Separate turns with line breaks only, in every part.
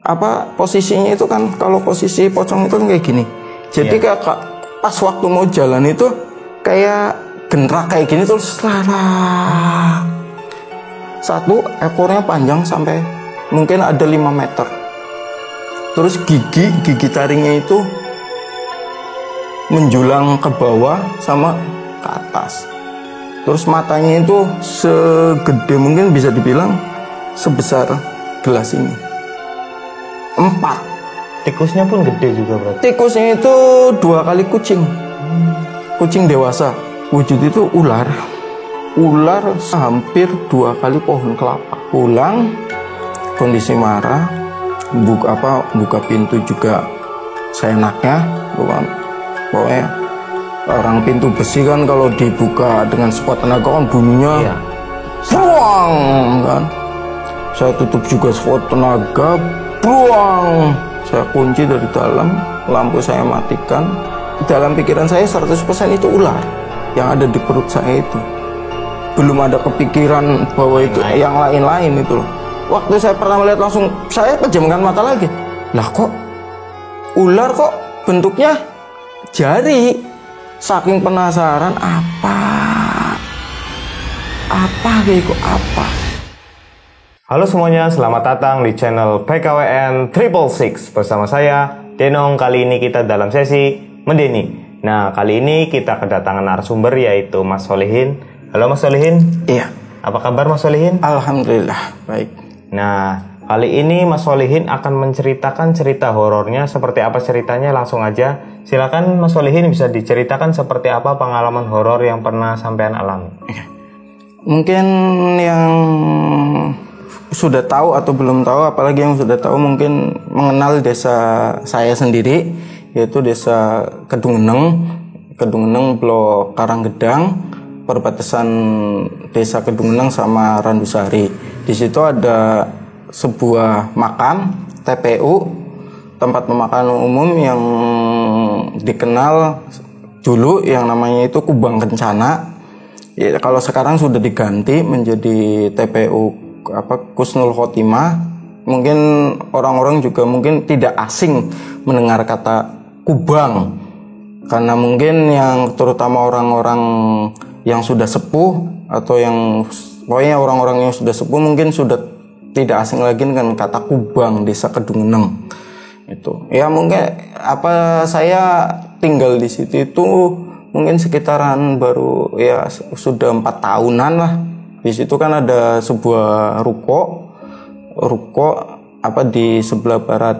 Apa posisinya itu kan, kalau posisi pocong itu kan kayak gini. Jadi kayak pas waktu mau jalan itu kayak genrak kayak gini terus satu ekornya panjang sampai mungkin ada 5 meter. Terus gigi taringnya itu menjulang ke bawah sama ke atas. Terus matanya itu segede, mungkin bisa dibilang sebesar gelas ini. 4.
Tikusnya pun gede juga berarti.
Tikusnya itu 2 kali kucing. Kucing dewasa. Wujud itu ular hampir 2 kali pohon kelapa. Pulang kondisi marah, buka pintu juga seenaknya, bukan? Pokoknya orang pintu besi kan kalau dibuka dengan sekuat tenaga kan bunyinya buang kan. Saya tutup juga sekuat tenaga, buang. Saya kunci dari dalam, lampu saya matikan. Dalam pikiran saya 100% itu ular yang ada di perut saya itu. Belum ada kepikiran bahwa itu yang lain-lain itu loh. Waktu saya pertama lihat langsung saya pejamkan mata lagi. Lah kok ular kok bentuknya jari? Saking penasaran apa
Halo semuanya, selamat datang di channel PKWN 666 bersama saya Denong. Kali ini kita dalam sesi Mendeni. Nah, kali ini kita kedatangan narasumber yaitu Mas Solihin. Halo Mas Solihin.
Iya.
Apa kabar Mas Solihin?
Alhamdulillah baik.
Nah, kali ini Mas Solihin akan menceritakan cerita horornya. Seperti apa ceritanya? Langsung aja. Silakan Mas Solihin, bisa diceritakan seperti apa pengalaman horor yang pernah sampean alami.
Mungkin yang sudah tahu atau belum tahu, apalagi yang sudah tahu mungkin mengenal desa saya sendiri, yaitu desa Kedungeneng Blok Karanggedang, perbatasan desa Kedungeneng sama Randusari. Di situ ada sebuah makam TPU, tempat pemakaman umum yang dikenal dulu yang namanya itu Kubang Kencana. Ya, kalau sekarang sudah diganti menjadi TPU Kusnul Khotimah. Mungkin orang-orang juga mungkin tidak asing mendengar kata Kubang, karena mungkin yang terutama orang-orang yang sudah sepuh atau yang pokoknya orang-orang yang sudah sepuh mungkin sudah tidak asing lagi dengan kata Kubang, desa Kedungeneng. Itu ya mungkin saya tinggal di situ itu mungkin sekitaran baru ya sudah 4 tahunan lah. Di situ kan ada sebuah ruko di sebelah barat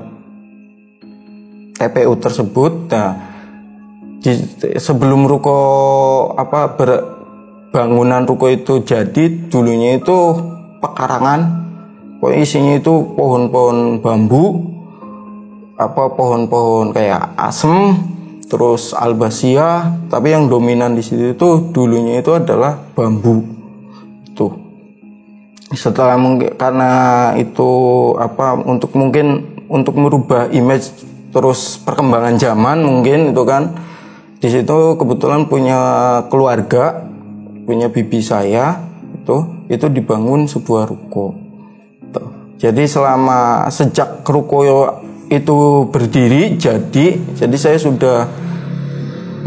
TPU tersebut. Nah, sebelum ruko bangunan ruko itu jadi, dulunya itu pekarangan. Isinya itu pohon-pohon bambu, pohon-pohon kayak asem, terus albasia, tapi yang dominan di situ itu dulunya itu adalah bambu. Tuh. Setelah karena itu untuk merubah image terus perkembangan zaman mungkin itu kan, di situ kebetulan punya keluarga, punya bibi saya itu dibangun sebuah ruko. Tuh. Jadi sejak ruko itu berdiri jadi saya sudah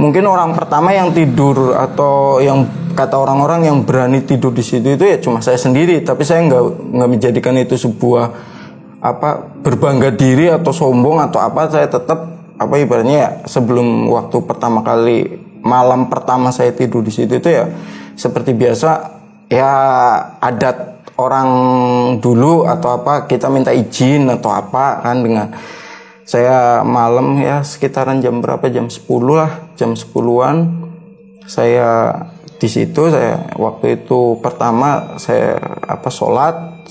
mungkin orang pertama yang tidur, atau yang kata orang-orang yang berani tidur di situ itu ya cuma saya sendiri. Tapi saya nggak menjadikan itu sebuah berbangga diri atau sombong atau apa. Saya tetap ibaratnya ya, sebelum waktu pertama kali malam pertama saya tidur di situ itu ya seperti biasa ya, adat orang dulu atau kita minta izin atau kan dengan saya malam ya sekitaran jam berapa, jam 10 lah, jam 10-an saya di situ. Saya waktu itu pertama saya sholat,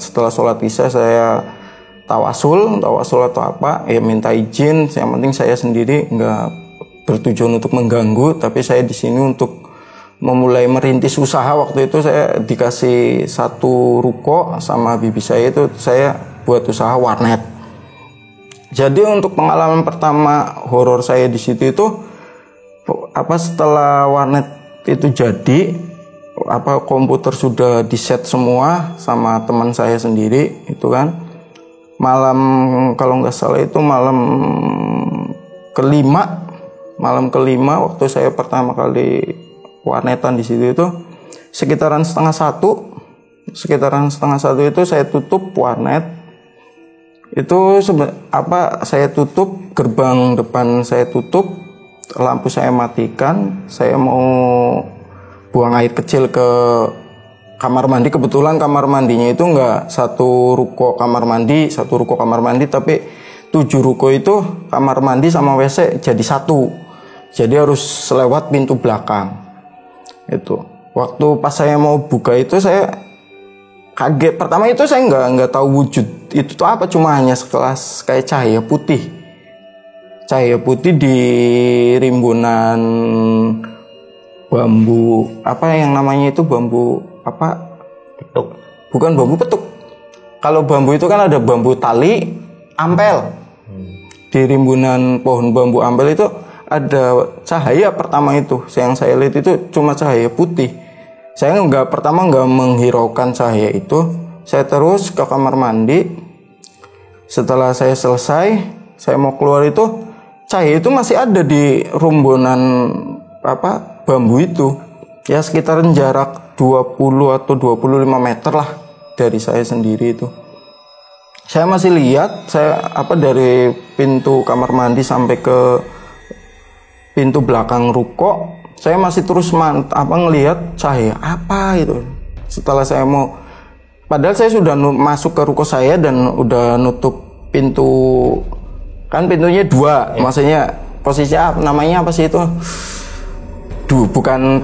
setelah sholat isya saya tawasul atau ya minta izin. Yang penting saya sendiri nggak bertujuan untuk mengganggu, tapi saya di sini untuk memulai merintis usaha. Waktu itu saya dikasih satu ruko sama bibi saya, itu saya buat usaha warnet. Jadi untuk pengalaman pertama horor saya di situ itu setelah warnet itu jadi, komputer sudah di set semua sama teman saya sendiri itu kan. Malam kalau nggak salah itu malam kelima waktu saya pertama kali warnetan di situ itu sekitaran setengah satu itu saya tutup warnet. Itu saya tutup gerbang depan, saya tutup, lampu saya matikan, saya mau buang air kecil ke kamar mandi. Kebetulan kamar mandinya itu nggak satu ruko kamar mandi, tapi 7 ruko itu kamar mandi sama WC jadi satu. Jadi harus lewat pintu belakang. Itu. Waktu pas saya mau buka itu saya kaget. Pertama itu saya nggak tahu wujud itu tuh apa, cuma hanya sekelas kayak cahaya putih di rimbunan bambu yang namanya itu bambu
petuk.
Bukan bambu petuk. Kalau bambu itu kan ada bambu tali ampel. Di rimbunan pohon bambu ampel itu ada cahaya pertama itu. Yang saya lihat itu cuma cahaya putih. Saya pertama nggak menghiraukan cahaya itu. Saya terus ke kamar mandi. Setelah saya selesai, saya mau keluar itu cahaya itu masih ada di rumbunan bambu itu. Ya sekitaran jarak 20 atau 25 meter lah dari saya sendiri itu. Saya masih lihat dari pintu kamar mandi sampai ke pintu belakang ruko. Saya masih terus ngelihat cahaya apa itu. Setelah saya padahal saya sudah masuk ke ruko saya dan udah nutup pintu, kan pintunya 2, maksudnya posisinya namanya apa sih itu? Bukan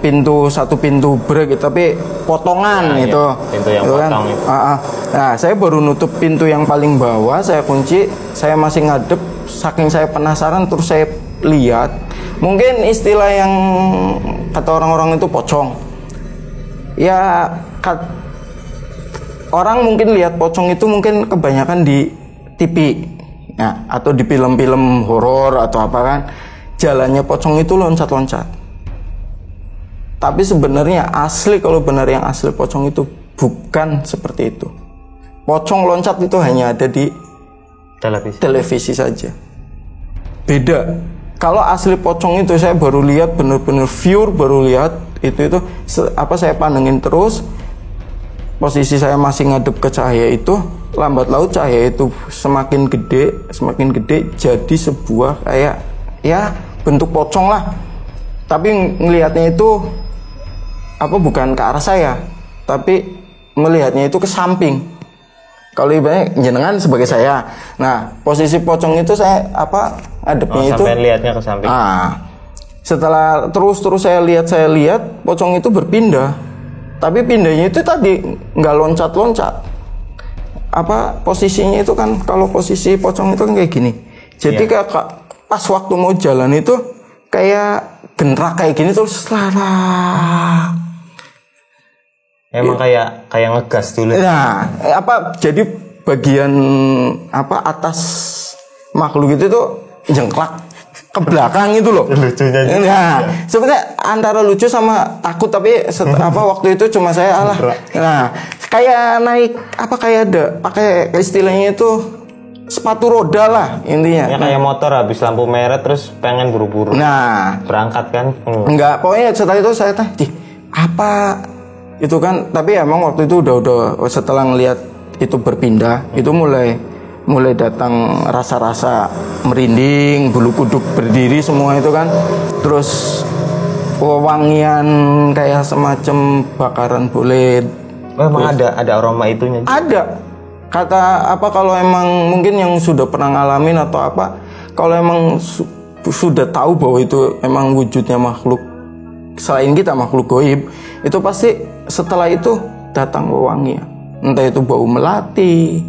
satu pintu break tapi potongan itu.
Pintu yang
itu
potong
kan.
itu.
Nah, saya baru nutup pintu yang paling bawah, saya kunci, saya masih ngadep, saking saya penasaran terus saya lihat. Mungkin istilah yang kata orang-orang itu pocong. Ya, orang mungkin lihat pocong itu mungkin kebanyakan di TV, ya, atau di film-film horor atau apa kan. Jalannya pocong itu loncat-loncat. Tapi sebenarnya kalau benar yang asli pocong itu bukan seperti itu. Pocong loncat itu hanya ada di televisi saja. Beda. Kalau asli pocong itu saya baru lihat benar-benar baru lihat itu saya pandengin terus. Posisi saya masih ngadep ke cahaya itu, lambat laun cahaya itu semakin gede jadi sebuah kayak bentuk pocong lah. Tapi ngelihatnya itu bukan ke arah saya, tapi melihatnya itu ke samping. Kalau ibaratnya jenengan sebagai saya. Nah, posisi pocong itu saya ngadepnya itu
sampai lihatnya ke samping.
Setelah terus saya lihat pocong itu berpindah. Tapi pindahnya itu tadi nggak loncat-loncat. Posisinya itu kan kalau posisi pocong itu kan kayak gini. Jadi kayak pas waktu mau jalan itu kayak gerak kayak gini terus
Emang kayak ngegas dulu.
Nah, jadi bagian atas makhluk itu tuh jengklak ke belakang itu loh.
Lucunya.
Nah, sebenarnya antara lucu sama takut, tapi waktu itu cuma saya Nah, kayak naik pakai istilahnya itu sepatu roda lah intinya.
Ya kayak motor habis lampu merah terus pengen buru-buru.
Nah,
berangkat kan.
Enggak, pokoknya setelah itu saya apa itu kan, tapi emang waktu itu udah setelah ngelihat itu berpindah, itu mulai datang rasa-rasa merinding, bulu kuduk berdiri semua itu kan. Terus wangian kayak semacam bakaran bulet.
Emang ada aroma itunya?
Ada. Kata kalau emang mungkin yang sudah pernah ngalamin atau kalau emang sudah tahu bahwa itu emang wujudnya makhluk selain kita, makhluk gaib, itu pasti setelah itu datang wangian. Entah itu bau melati.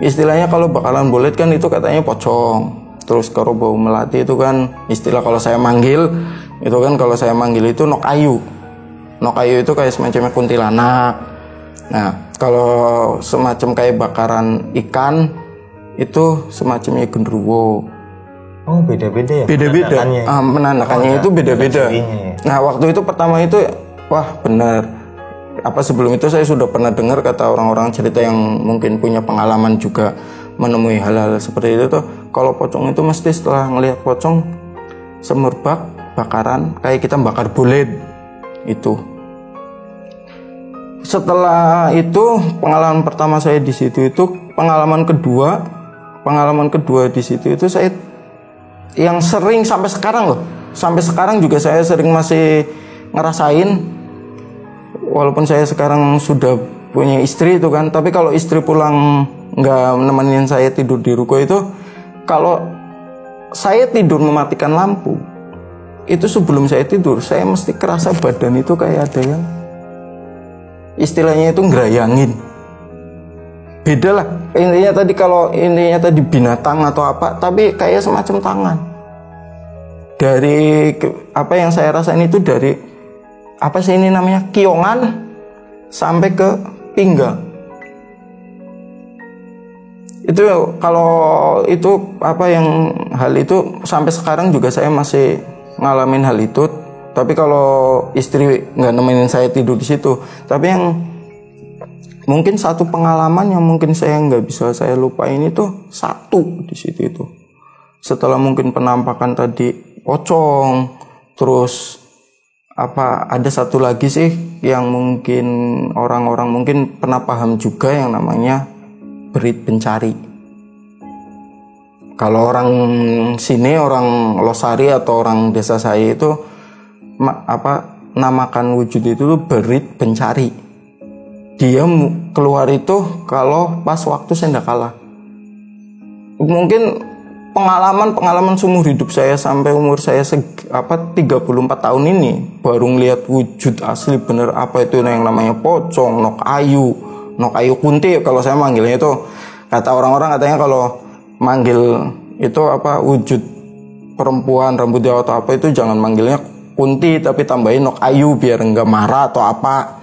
Istilahnya kalau bakalan bulet kan itu katanya pocong. Terus kalau bau melati itu kan istilah kalau saya manggil itu nok ayu. Nok ayu itu kayak semacamnya kuntilanak. Nah, kalau semacam kayak bakaran ikan itu semacamnya genderuwo.
Oh, beda-beda ya?
Beda-beda. Menandakannya itu beda-beda. Nah, waktu itu pertama itu wah benar. Sebelum itu saya sudah pernah dengar kata orang-orang cerita yang mungkin punya pengalaman juga menemui hal-hal seperti itu tuh, kalau pocong itu mesti setelah ngelihat pocong semerbak bakaran kayak kita bakar bulet itu. Setelah itu pengalaman pertama saya di situ itu, pengalaman kedua di situ itu saya yang sering sampai sekarang juga saya sering masih ngerasain, walaupun saya sekarang sudah punya istri itu kan, tapi kalau istri pulang nggak nemenin saya tidur di ruko itu, kalau saya tidur mematikan lampu itu, sebelum saya tidur saya mesti kerasa badan itu kayak ada yang istilahnya itu ngerayangin. Beda lah intinya tadi, kalau intinya tadi binatang atau apa, tapi kayak semacam tangan. Dari apa yang saya rasain itu dari apa sih ini namanya, kiongan sampai ke pinggang. Itu kalau itu apa yang hal itu sampai sekarang juga saya masih ngalamin hal itu. Tapi kalau istri nggak nemenin saya tidur di situ. Tapi yang mungkin satu pengalaman yang mungkin saya nggak bisa saya lupain itu satu di situ itu. Setelah mungkin penampakan tadi pocong, terus ada satu lagi sih yang mungkin orang-orang mungkin pernah paham juga yang namanya berit pencari. Kalau orang sini, orang Losari atau orang desa saya itu namakan wujud itu berit pencari. Dia keluar itu kalau pas waktu sendakala. Mungkin pengalaman seumur hidup saya sampai umur saya 34 tahun ini baru ngelihat wujud asli bener apa itu yang namanya pocong, nok ayu kunti kalau saya manggilnya itu. Kata orang-orang katanya kalau manggil itu wujud perempuan rambutnya atau apa itu jangan manggilnya kunti tapi tambahin nok ayu biar enggak marah atau apa.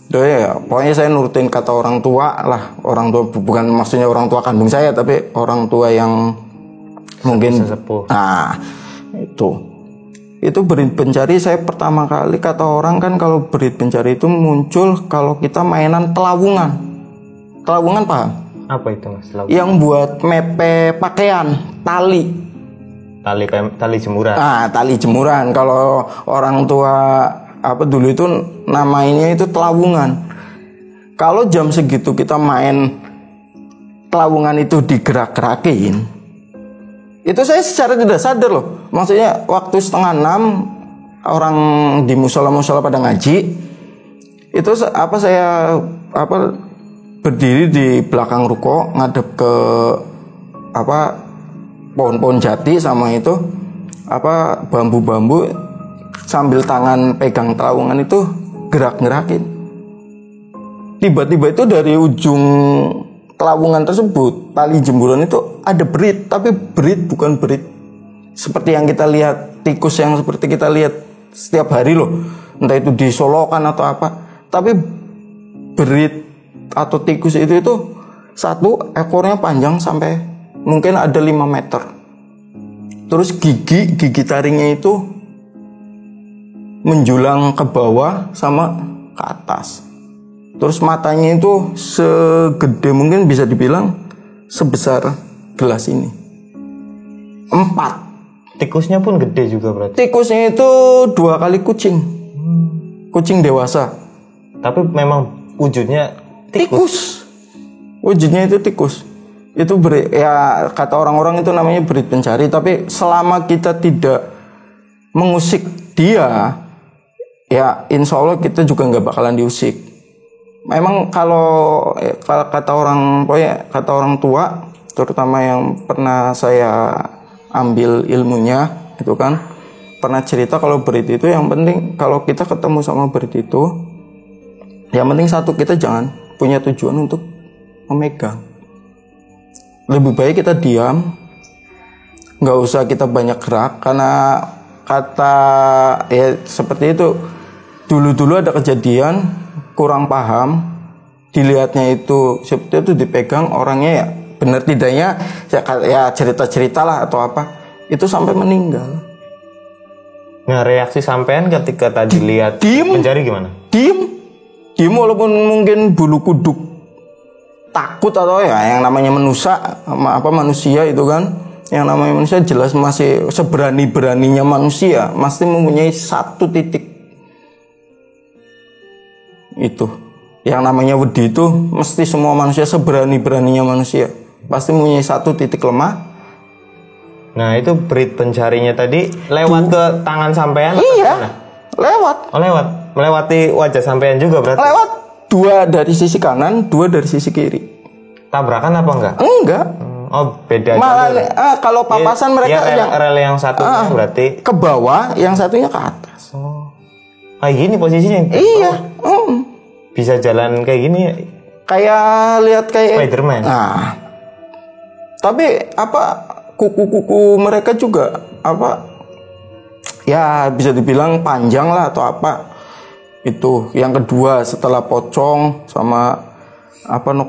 Ya, pokoknya saya nurutin kata orang tua lah. Orang tua bukan maksudnya orang tua kandung saya, tapi orang tua yang mungkin
sesepuh.
Nah, itu berit pencari. Saya pertama kali kata orang kan kalau berit pencari itu muncul kalau kita mainan telawungan. Telawungan paham?
Apa itu Mas? Telawungan?
Yang buat mepe pakaian, tali
jemuran.
Tali jemuran. Kalau orang tua dulu itu namanya itu telawungan. Kalau jam segitu kita main telawungan itu digerak-gerakin, itu saya secara tidak sadar loh. Maksudnya waktu 5:30 orang di musola pada ngaji, itu saya berdiri di belakang ruko ngadep ke pohon-pohon jati sama itu bambu-bambu, sambil tangan pegang telawungan itu gerak-gerakin. Tiba-tiba itu dari ujung telawungan tersebut, tali jemuran itu ada berit, tapi berit bukan berit seperti yang kita lihat tikus yang seperti kita lihat setiap hari loh, entah itu disolokan atau apa, tapi berit atau tikus itu satu ekornya panjang sampai mungkin ada 5 meter. Terus gigi taringnya itu menjulang ke bawah sama ke atas. Terus matanya itu segede mungkin bisa dibilang sebesar gelas ini. 4.
Tikusnya pun gede juga berarti.
Tikusnya itu 2 kali kucing. Kucing dewasa.
Tapi memang wujudnya tikus.
Wujudnya itu tikus. Itu kata orang-orang itu namanya berit pencari. Tapi selama kita tidak mengusik dia, ya insya Allah kita juga nggak bakalan diusik. Memang kalau kata orang tua, terutama yang pernah saya ambil ilmunya itu kan, pernah cerita kalau berit itu yang penting kalau kita ketemu sama berit itu, yang penting satu, kita jangan punya tujuan untuk memegang. Lebih baik kita diam, nggak usah kita banyak gerak, karena seperti itu. Dulu ada kejadian kurang paham, dilihatnya itu seperti itu dipegang orangnya, ya benar tidaknya ya cerita-cerita lah atau apa, itu sampai meninggal.
Nah, reaksi sampean ketika tadi lihat
diem.
pencari gimana?
Diem walaupun mungkin bulu kuduk takut atau ya yang namanya manusia itu kan, yang namanya manusia jelas masih seberani-beraninya manusia, pasti mempunyai satu titik itu. Yang namanya wedi itu mesti semua manusia seberani-beraninya manusia pasti mempunyai satu titik lemah.
Nah, itu berit pencarinya tadi lewat ke tangan sampean?
Iya, lewat.
Oh, lewat. Melewati wajah sampean juga berarti?
Lewat. 2 dari sisi kanan, 2 dari sisi kiri.
Tabrakan apa enggak?
Enggak.
Oh, beda.
Malah kalau papasan mereka
rel yang satu berarti
ke bawah, yang satunya ke atas.
Oh. Kayak gini posisinya?
Iya.
Bisa jalan kayak gini ya?
Kayak lihat kayak
Spiderman.
Nah. Tapi kuku-kuku mereka juga ya bisa dibilang panjang lah atau apa. Itu yang kedua setelah pocong sama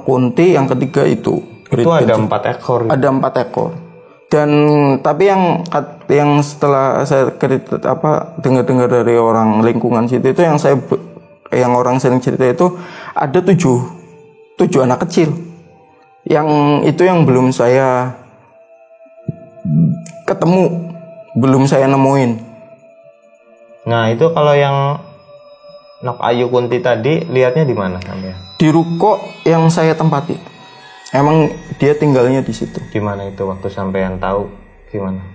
kunti, yang ketiga itu
ada 4 ekor.
Ada 4 ekor. Dan tapi yang setelah saya dengar dari orang lingkungan situ itu yang orang sering cerita itu ada 7 anak kecil. Yang itu yang belum saya ketemu, belum saya nemuin.
Nah, itu kalau yang Nok Ayu Kunti tadi lihatnya di mana sampean?
Di ruko yang saya tempati. Emang dia tinggalnya di situ.
Di mana itu waktu sampean tahu gimana?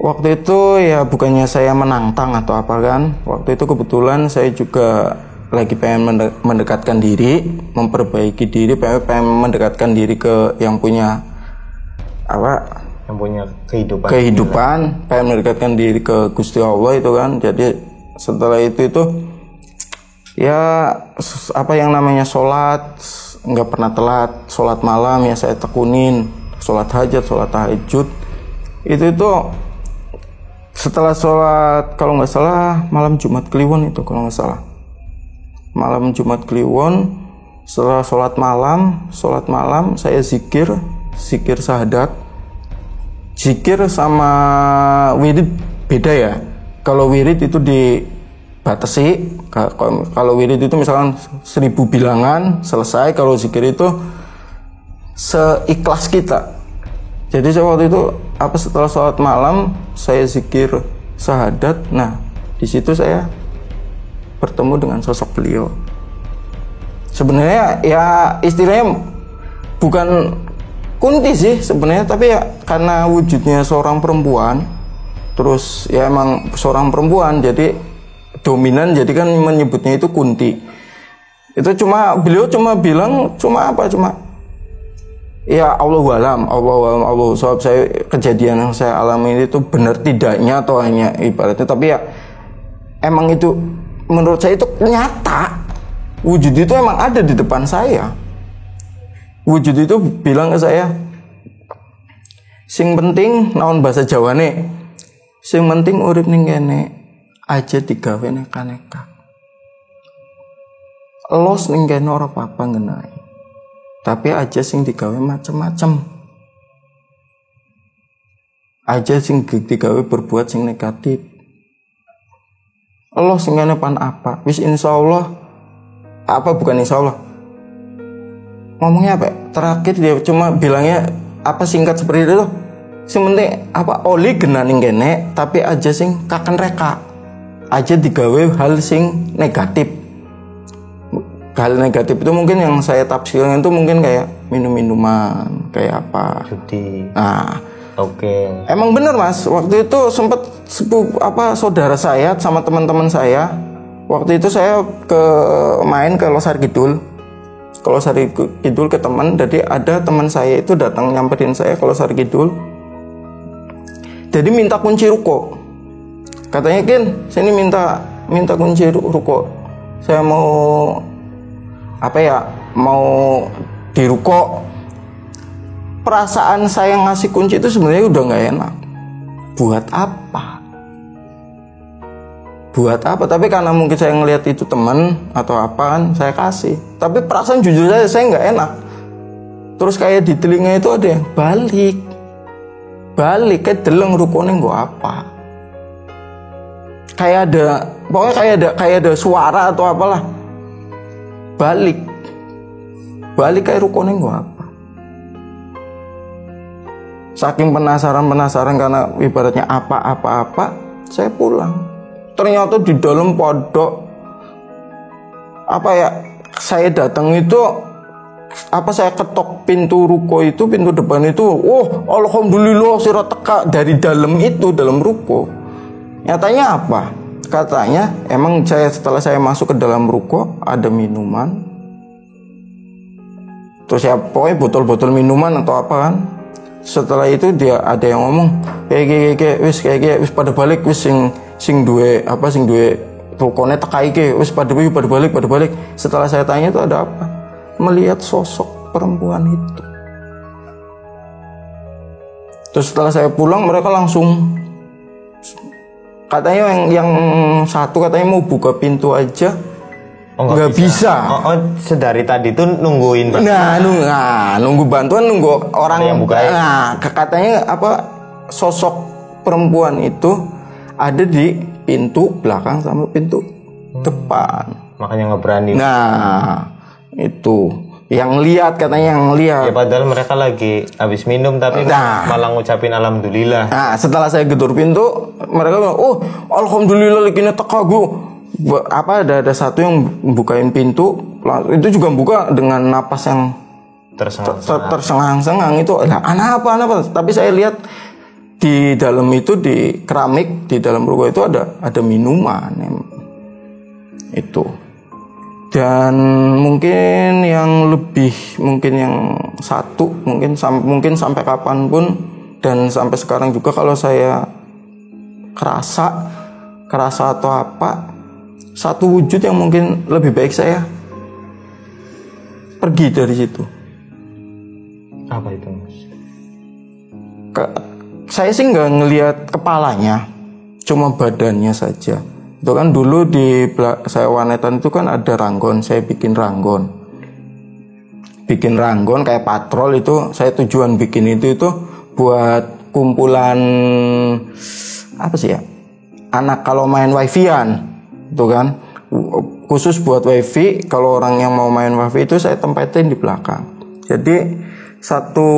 Waktu itu ya bukannya saya menantang atau apa kan. Waktu itu kebetulan saya juga lagi pengen mendekatkan diri, memperbaiki diri, pengen mendekatkan diri ke yang punya
yang punya
kehidupan, pengen mendekatkan diri ke Gusti Allah itu kan. Jadi setelah itu ya yang namanya sholat nggak pernah telat, sholat malam ya saya tekunin, sholat hajat, sholat tahajud itu setelah sholat, kalau nggak salah malam Jumat Kliwon itu, kalau nggak salah malam Jumat Kliwon, setelah sholat malam saya zikir syahadat. Zikir sama wirid beda ya. Kalau wirid itu dibatasi. Kalau wirid itu misalkan 1000 bilangan selesai. Kalau zikir itu seikhlas kita. Jadi saya waktu itu setelah sholat malam saya zikir syahadat. Nah, di situ saya bertemu dengan sosok beliau. Sebenarnya ya istilahnya bukan Kunti sih sebenarnya, tapi ya karena wujudnya seorang perempuan, terus ya emang seorang perempuan jadi dominan, jadi kan menyebutnya itu Kunti. Itu beliau cuma bilang ya Allahu alam, sebab saya kejadian yang saya alami itu benar tidaknya atau hanya ibaratnya, tapi ya emang itu menurut saya itu nyata. Wujud itu emang ada di depan saya. Wujud itu bilang ke saya, sing penting naon bahasa Jawane, sing penting urip ning kene aja digawe neka-neka. Los ning kene ora apa-apa ngenai. Tapi aja sing digawe macem-macem. Aja sing digawe berbuat sing negatif. Los ning kene pan apa? Wis insyaallah bukan insyaallah. Ngomongnya terakhir dia cuma bilangnya singkat seperti itu. Sing penting oli genaning kene tapi aja sing kaken reka. Aja digawe hal sing negatif. Hal negatif itu mungkin yang saya tafsirkan itu mungkin kayak minum-minuman, kayak apa.
Judi.
Nah,
oke.
Emang bener Mas, waktu itu sempat saudara saya sama teman-teman saya. Waktu itu saya main ke Losar Kidul. Kalau Losar Kidul ke teman, jadi ada teman saya itu datang nyamperin saya ke Losar Kidul. Jadi minta kunci ruko. Katanya, "Kin, sini minta kunci ruko. Saya mau mau di ruko." Perasaan saya ngasih kunci itu sebenarnya udah nggak enak. Buat apa? Tapi karena mungkin saya ngelihat itu teman atau apa kan, saya kasih. Tapi perasaan jujur saya nggak enak. Terus kayak di telinga itu ada yang balik kayak deleng rukone nggo apa. pokoknya kayak ada suara atau apalah. Balik kayak rukone gua apa. Saking penasaran karena ibaratnya apa, saya pulang. Ternyata di dalam pondok saya datang itu saya ketok pintu ruko itu, pintu depan itu. Oh, alhamdulillah sira teka dari dalam ruko. Nyatanya apa? Katanya emang setelah saya masuk ke dalam ruko ada minuman. Terus ya pokoknya botol-botol minuman atau apa kan. Setelah itu dia ada yang ngomong kayak wis pada balik wis sing duwe rukone teka iki wis pada balik. Setelah saya tanya itu ada apa? Melihat sosok perempuan itu. Terus setelah saya pulang mereka langsung katanya yang satu katanya mau buka pintu aja nggak bisa.
Sedari tadi tuh nungguin.
Nunggu bantuan, nunggu orang
yang buka.
Nah, katanya sosok perempuan itu ada di pintu belakang sama pintu depan.
Makanya nggak berani.
Nah, itu yang lihat katanya yang lihat.
Ya padahal mereka lagi habis minum tapi malah ngucapin alhamdulillah.
Nah, setelah saya gedor pintu, mereka bilang, "Oh, alhamdulillah lagi teka gua." Ada satu yang bukain pintu, itu juga buka dengan napas yang tersengang-sengang itu. Lah, apa? Tapi saya lihat di dalam itu di keramik di dalam ruko itu ada minuman itu. Dan mungkin yang satu mungkin sampai kapanpun dan sampai sekarang juga kalau saya kerasa atau apa, satu wujud yang mungkin lebih baik saya pergi dari situ.
Apa itu, Mas?
Saya sih nggak ngelihat kepalanya, cuma badannya saja. Itu kan dulu saya wanetan itu kan ada ranggon, saya bikin ranggon kayak patrol itu. Saya tujuan bikin itu buat kumpulan apa sih ya, anak kalau main wifi-an itu kan, khusus buat wifi. Kalau orang yang mau main wifi itu saya tempatin di belakang. Jadi satu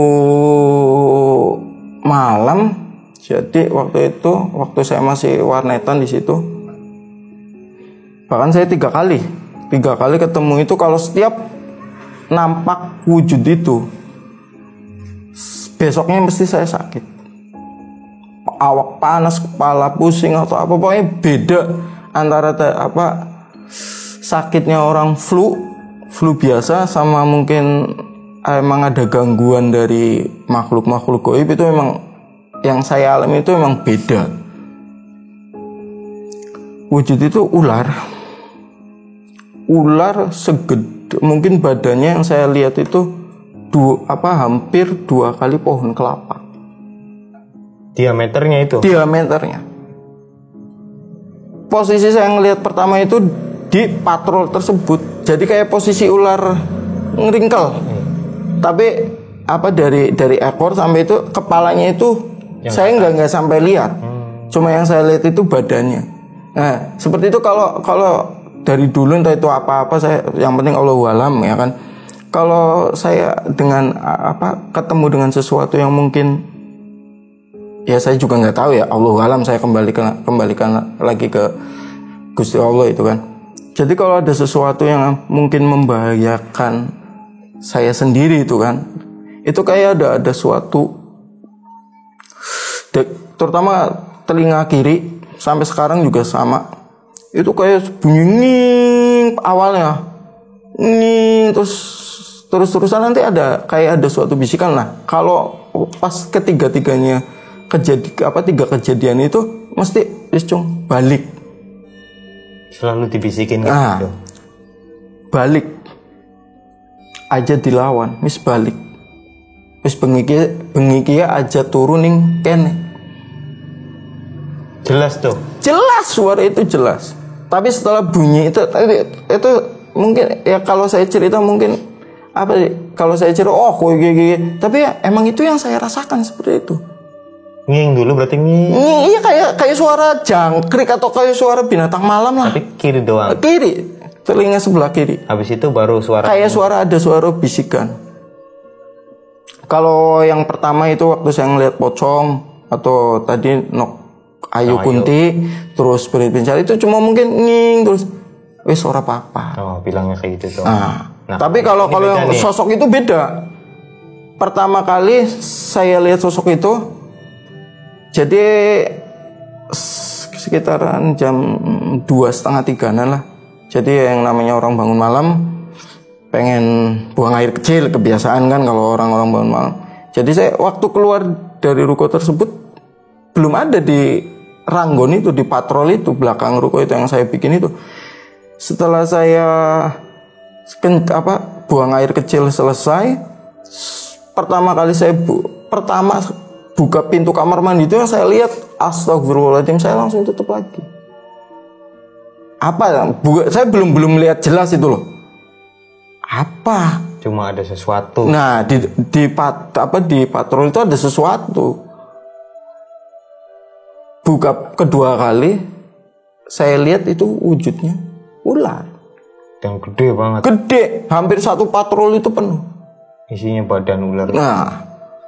malam, jadi waktu saya masih warnetan di situ, bahkan saya tiga kali ketemu itu. Kalau setiap nampak wujud itu, besoknya mesti saya sakit, awak panas, kepala pusing atau apa, pokoknya beda antara sakitnya orang flu biasa sama mungkin emang ada gangguan dari makhluk gaib. Itu memang yang saya alami itu memang beda. Wujud itu ular segede mungkin badannya, yang saya lihat itu hampir 2 kali pohon kelapa
diameternya.
Posisi saya ngelihat pertama itu di patrol tersebut, jadi kayak posisi ular ngeringkel, tapi dari ekor sampai itu kepalanya itu saya nggak sampai lihat, cuma yang saya lihat itu badannya. Nah, seperti itu. Kalau dari dulu entah itu apa saya, yang penting Allahu alam ya kan. Kalau saya dengan ketemu dengan sesuatu yang mungkin ya saya juga nggak tahu ya, Allahu alam, saya kembalikan lagi ke Gusti Allah itu kan. Jadi kalau ada sesuatu yang mungkin membahayakan saya sendiri itu kan, itu kayak ada suatu, terutama telinga kiri sampai sekarang juga sama, itu kayak bunyi awalnya terus-terusan, nanti ada suatu bisikan. Nah, kalau pas ketiga-tiganya tiga kejadian itu mesti balik,
selalu dibisikin gitu.
Balik aja dilawan, balik bengi aja turuning kene.
Jelas
Suara itu jelas. Tapi setelah bunyi itu mungkin ya, kalau saya cerita mungkin kalau saya cerita gini. Tapi ya emang itu yang saya rasakan seperti itu.
Nging dulu berarti nging.
Iya kayak suara jangkrik atau kayak suara binatang malam lah.
Tapi kiri doang.
Kiri, telinga sebelah kiri.
Habis itu baru suara.
Kayak ada suara bisikan. Kalau yang pertama itu waktu saya ngeliat pocong atau tadi Ayu Kunti, terus Spirit Pincar itu cuma mungkin nging terus suara papa.
Oh, bilangnya kayak gitu tuh.
Nah, tapi kalau yang sosok itu beda. Pertama kali saya lihat sosok itu, jadi sekitaran jam 2:30 lah. Jadi yang namanya orang bangun malam, pengen buang air kecil, kebiasaan kan kalau orang-orang bangun malam. Jadi saya waktu keluar dari ruko tersebut, belum ada di Ranggon itu, di patrol itu, belakang ruko itu yang saya bikin itu. Setelah saya buang air kecil selesai, pertama kali saya buka pintu kamar mandi itu yang saya lihat, astagfirullahaladzim, saya langsung tutup lagi. Saya belum lihat jelas itu loh. Apa?
Cuma ada sesuatu.
Nah, di patrol itu ada sesuatu. Buka kedua kali, saya lihat itu wujudnya ular.
Dan gede banget.
Gede, hampir satu patrol itu penuh.
Isinya badan ular.
Nah,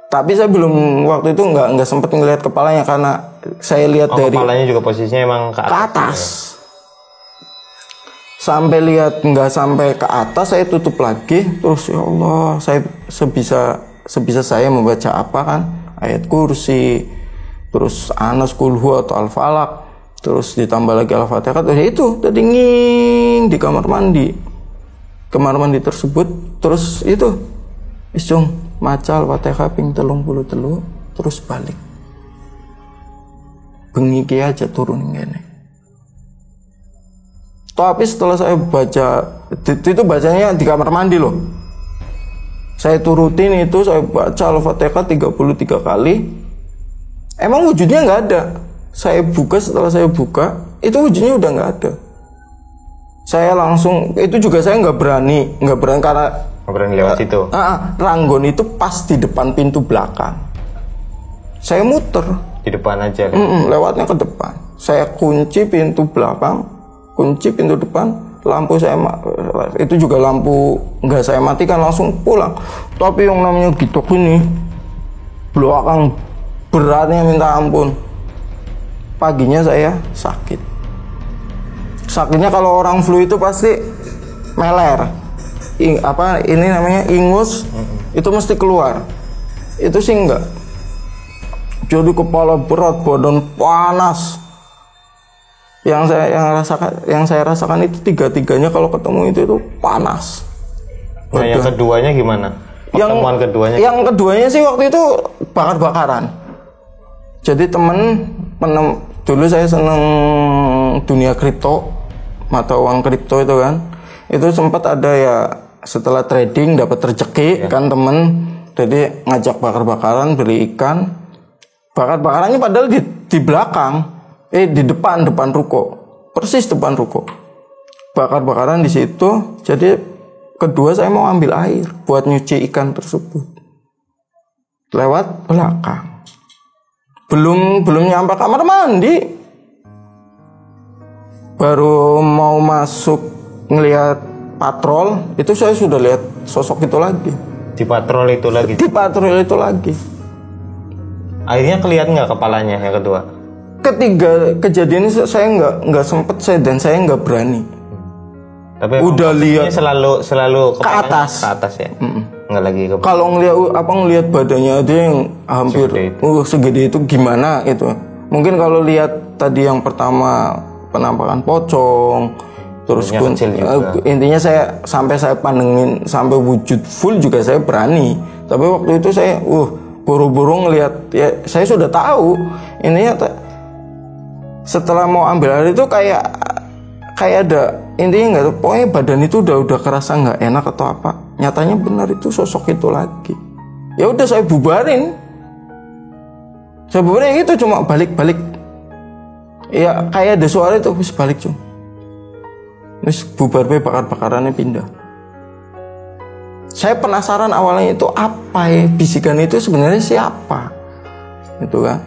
tapi saya belum waktu itu nggak sempat ngelihat kepalanya karena saya lihat dari
kepalanya juga posisinya emang ke
atas. Sampai lihat nggak sampai ke atas, saya tutup lagi. Terus ya Allah, saya sebisa saya membaca apa kan, ayat kursi, terus Anas, Kulhu atau Al-Falaq, terus ditambah lagi Al-Fatihah. Terus itu tadi nging di kamar mandi tersebut. Terus itu isung maca Al-Fatihah ping 33, terus balik bengi ki aja turun ngene. Tapi setelah saya baca itu bacanya di kamar mandi loh. Saya turutin itu, saya baca Al-Fatihah 33 kali. Emang wujudnya nggak ada. Setelah saya buka, itu wujudnya udah nggak ada. Saya langsung, itu juga saya nggak berani karena
lewat itu.
Ranggon itu pas di depan pintu belakang. Saya muter
di depan aja.
Lewatnya ke depan. Saya kunci pintu belakang, kunci pintu depan. Lampu saya itu juga lampu nggak saya matikan, langsung pulang. Tapi yang namanya gitu ini belakang beratnya minta ampun. Paginya saya sakit. Sakitnya kalau orang flu itu pasti meler. Ini namanya ingus, itu mesti keluar. Itu sih enggak. Jadi kepala berat, badan panas. Yang saya rasakan itu tiga-tiganya kalau ketemu itu panas.
Nah, yang keduanya gimana? Pertemuan keduanya?
Yang keduanya sih waktu itu bakar-bakaran. Jadi dulu saya seneng dunia kripto, mata uang kripto itu kan. Itu sempat ada ya, setelah trading dapat rezeki kan temen, jadi ngajak bakar-bakaran, beli ikan. Bakar-bakarannya padahal di belakang, di depan ruko, persis depan ruko. Bakar-bakaran di situ. Jadi kedua saya mau ambil air buat nyuci ikan tersebut, lewat belakang. Belum nyampe kamar mandi, baru mau masuk ngelihat patrol, itu saya sudah lihat sosok itu lagi.
Di patrol itu lagi?
Di patrol itu lagi.
Akhirnya kelihatan nggak kepalanya yang kedua?
Ketiga kejadian ini saya nggak sempet dan saya nggak berani.
Tapi
udah lihat
selalu
ke atas
ya. Nggak lagi ke
kalau ngelihat badannya ada yang hampir segede itu gimana itu. Mungkin kalau lihat tadi yang pertama penampakan pocong, terus intinya saya pandengin sampai wujud full juga saya berani. Tapi waktu itu saya buru-buru ngelihat, ya saya sudah tahu ini setelah mau ambil air itu kayak ada intinya nggak tahu, pokoknya badan itu udah kerasa nggak enak atau apa. Nyatanya benar itu sosok itu lagi. Ya udah saya bubarin. Sebenarnya itu cuma balik. Ya kayak ada suara itu, wis balik cum. Wis bubar bakar-bakarannya pindah. Saya penasaran awalnya itu apa ya, bisikan itu sebenarnya siapa? Itu kan.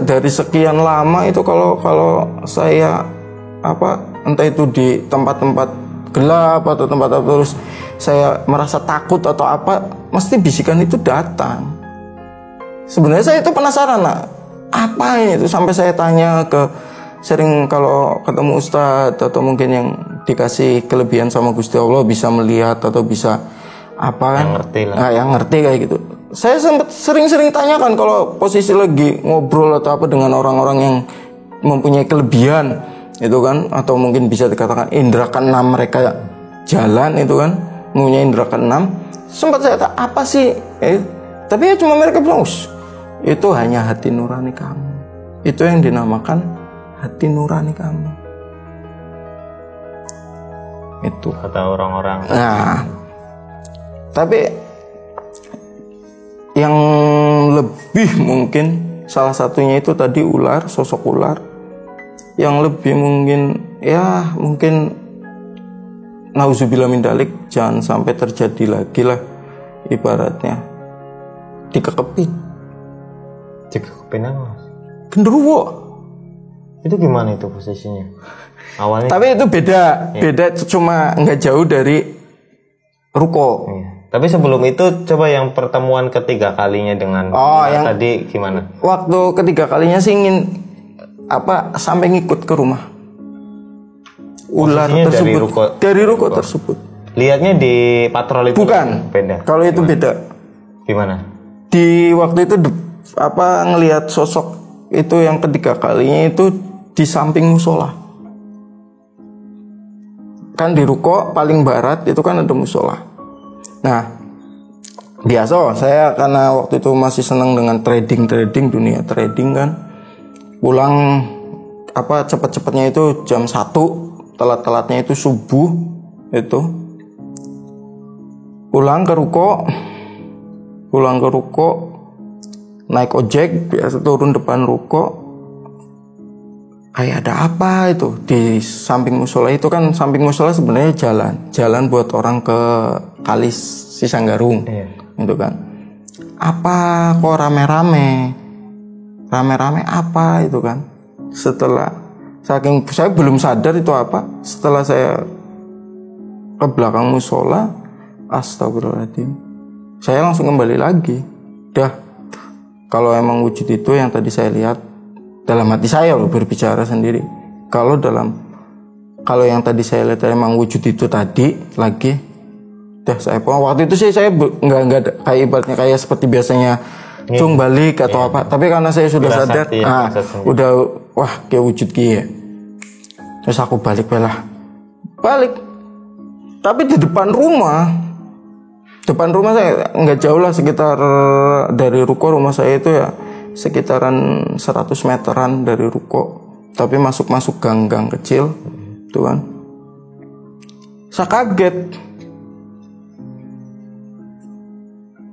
dari sekian lama itu kalau saya entah itu di tempat-tempat gelap atau tempat apa, terus saya merasa takut atau apa, mesti bisikan itu datang. Sebenarnya saya itu penasaran apa ini itu, sampai saya tanya sering kalau ketemu ustadz atau mungkin yang dikasih kelebihan sama Gusti Allah bisa melihat atau bisa apa kan,
yang ngerti lah.
Nah, yang ngerti kayak gitu. Saya sempat sering-sering tanyakan kalau posisi lagi ngobrol atau apa dengan orang-orang yang mempunyai kelebihan itu kan, atau mungkin bisa dikatakan indera keenam mereka jalan itu kan, mempunyai indera keenam. Sempat saya tanya apa sih? Tapi ya cuma mereka bilang, itu hanya hati nurani kamu. Itu yang dinamakan hati nurani kamu. Itu
kata orang-orang.
Nah, tapi yang lebih mungkin salah satunya itu tadi ular, sosok ular. Yang lebih mungkin nauzubillah min dzalik, jangan sampai terjadi lagi lah, ibaratnya dikekepin
apa?
Genderuwo.
Itu gimana itu posisinya awalnya?
Tapi itu beda cuma nggak jauh dari ruko.
Iya. Tapi sebelum itu coba yang pertemuan ketiga kalinya dengan yang tadi gimana?
Waktu ketiga kalinya sih ingin sampai ngikut ke rumah ular tersebut dari ruko tersebut.
Lihatnya di patroli itu?
Bukan.
Beda.
Kalau itu beda.
Gimana?
Di waktu itu ngelihat sosok itu yang ketiga kalinya itu di samping musola. Kan di ruko paling barat itu kan ada musola. Nah, biasa saya karena waktu itu masih senang dengan trading, dunia trading kan. Pulang cepat-cepatnya itu jam 1, telat-telatnya itu subuh itu. Pulang ke ruko, naik ojek, biasa turun depan ruko. Kayak ada apa itu di samping musola itu kan, samping musola sebenarnya jalan buat orang ke Kali Sisanggarung.
Iya.
Itu kan. Apa kok rame-rame apa itu kan? Setelah saking saya belum sadar itu apa, setelah saya ke belakang musola, astagfirullahaladzim, saya langsung kembali lagi. Kalau emang wujud itu yang tadi saya lihat, dalam hati saya berbicara sendiri. Kalau yang tadi saya lihat emang wujud itu tadi lagi, saya waktu itu sih saya nggak kayak ibaratnya kayak seperti biasanya cung balik atau apa. Tapi karena saya sudah sadar, udah kayak wujud kia. Terus aku balik. Tapi di depan rumah saya nggak jauh lah, sekitar dari ruko rumah saya itu ya sekitaran 100 meteran dari ruko, tapi masuk gang-gang kecil itu kan. Saya kaget,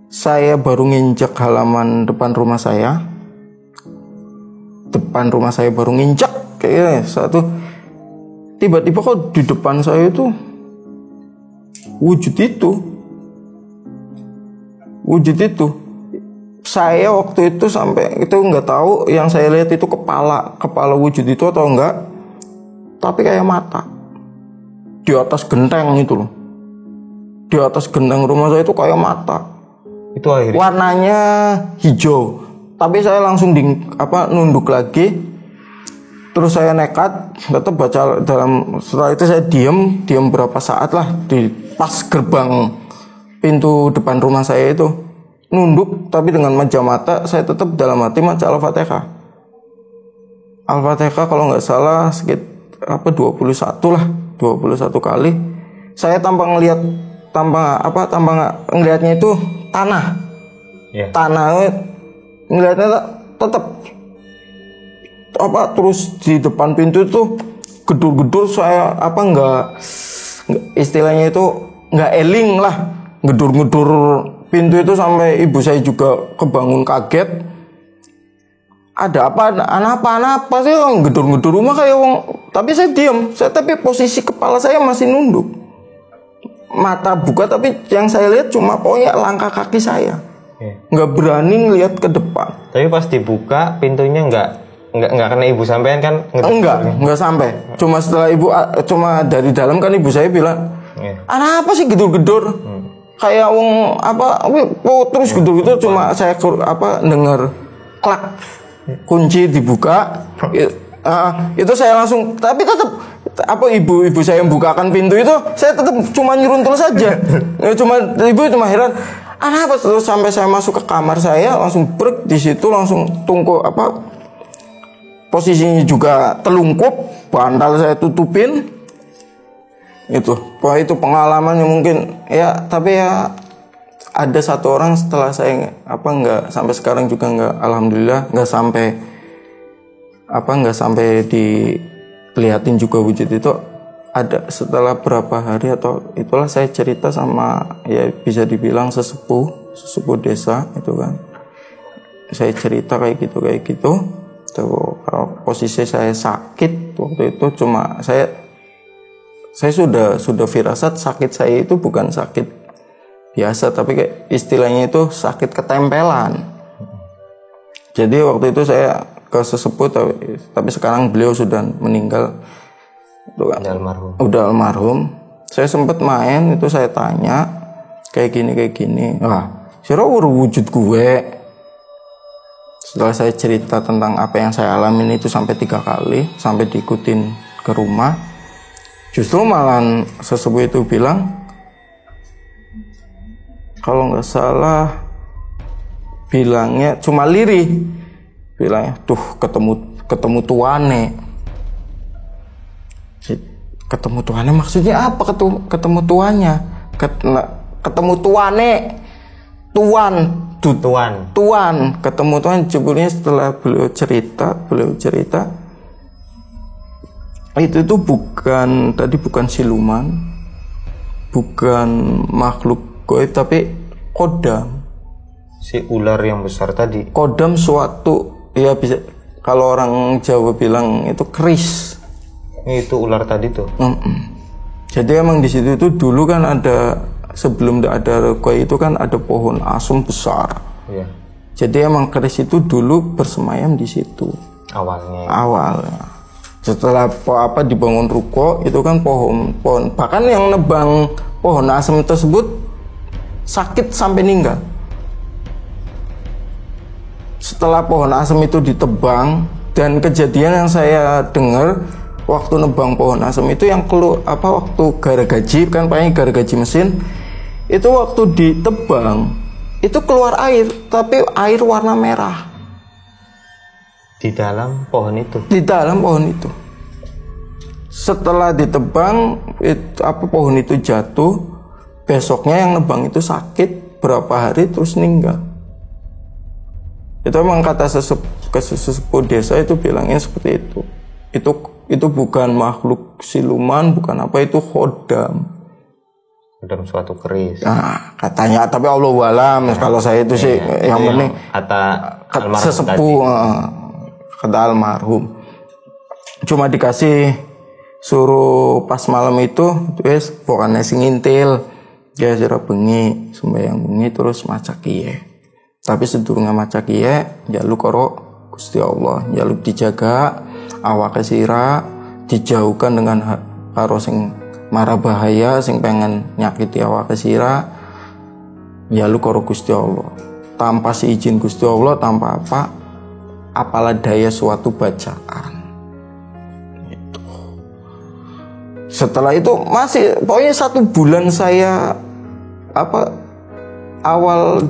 saya baru nginjek halaman depan rumah saya baru nginjek kayaknya satu, tiba-tiba kok di depan saya itu wujud itu. Saya waktu itu sampai itu nggak tahu, yang saya lihat itu kepala wujud itu atau enggak, tapi kayak mata di atas genteng itu loh, di atas genteng rumah saya itu kayak mata.
Itu akhirnya
warnanya hijau, tapi saya langsung nunduk lagi. Terus saya nekat tetap baca setelah itu saya diam berapa saat lah di pas gerbang pintu depan rumah saya itu, nunduk tapi dengan meja mata saya tetap dalam hati baca Al-Fatihah kalau nggak salah sekitar 21 kali. Saya tanpa ngelihatnya itu tanah ngelihatnya tetap terus di depan pintu itu gedur-gedur. Saya nggak istilahnya itu nggak eling lah, gedur-gedur pintu itu sampai ibu saya juga kebangun kaget. Ada apa sih gedur-gedur rumah kayak wong. Tapi saya diam, tapi posisi kepala saya masih nunduk, mata buka, tapi yang saya lihat cuma pokoknya langkah kaki saya nggak berani ngelihat ke depan.
Tapi pas dibuka pintunya nggak kena ibu sampean kan?
Enggak sampai. Cuma setelah cuma dari dalam kan ibu saya bilang, anak apa sih gedor-gedor? Kayak wong apa? Terus gedor-gedor. Cuma saya dengar klak, kunci dibuka. Itu saya langsung. Tapi tetap ibu saya yang bukakan pintu itu, saya tetap cuma nyeruntul saja. Ibu cuma heran. Apa terus sampai saya masuk ke kamar saya langsung brek di situ langsung tungku posisinya juga telungkup, bantal saya tutupin. Itu pengalaman yang mungkin ya, tapi ya ada satu orang setelah saya nggak sampai sekarang juga nggak, alhamdulillah nggak sampai dilihatin juga wujud itu. Ada setelah berapa hari atau itulah saya cerita sama ya bisa dibilang sesepuh desa itu kan. Saya cerita kayak gitu. Tuh posisi saya sakit waktu itu, cuma saya sudah firasat sakit saya itu bukan sakit biasa, tapi kayak istilahnya itu sakit ketempelan. Jadi waktu itu saya ke sesepuh, tapi sekarang beliau sudah meninggal. Udah almarhum. Saya sempat main itu, saya tanya kayak gini. Sira wujud gue. Setelah saya cerita tentang apa yang saya alamin itu sampai 3 kali, sampai diikutin ke rumah, justru malah sesepuh itu bilang, kalau nggak salah bilangnya cuma lirih, bilangnya tuh ketemu tuane. Ketemu tuannya maksudnya apa? Ketemu tuannya, ketemu tuane, tuan, ketemu tuan. Jebulnya setelah beliau cerita itu bukan siluman, bukan makhluk goib, tapi kodam.
Si ular yang besar tadi.
Kodam suatu ya, bisa kalau orang Jawa bilang itu keris.
Itu ular tadi tuh.
Jadi emang di situ itu dulu kan ada, sebelum ada koi itu kan ada pohon asem besar.
Iya.
Jadi emang keris itu dulu bersemayam di situ. Awalnya. Setelah dibangun ruko itu kan pohon. Bahkan yang nebang pohon asem tersebut sakit sampai meninggal. Setelah pohon asem itu ditebang, dan kejadian yang saya dengar waktu nebang pohon asem itu yang waktu garagaji kan, paling garagaji mesin itu waktu ditebang itu keluar air, tapi air warna merah
di dalam pohon itu. Setelah ditebang pohon itu jatuh, besoknya yang nebang itu sakit berapa hari terus meninggal. Itu emang kata sesepuh desa itu bilangnya seperti itu. Itu bukan makhluk siluman, bukan apa, itu kodam suatu keris.
Nah, katanya, tapi Allahu alam. Kalau saya itu sih yang penting kata sesepuh, kata almarhum. Cuma dikasih suruh pas malam itu wes pokoknya sing ngintil ya sira bengi, sembahyang bengi terus maca kiye. Tapi sedurunge maca kiye njaluk karo Gusti Allah, njaluk dijaga awake sira, dijauhkan dengan karo sing mara bahaya, sing pengen nyakiti awake sira, njaluk karo Gusti Allah. Tanpa seizin Gusti Allah, tanpa apalah daya suatu bacaan. Gitu. Setelah itu masih pokoknya 1 bulan saya awal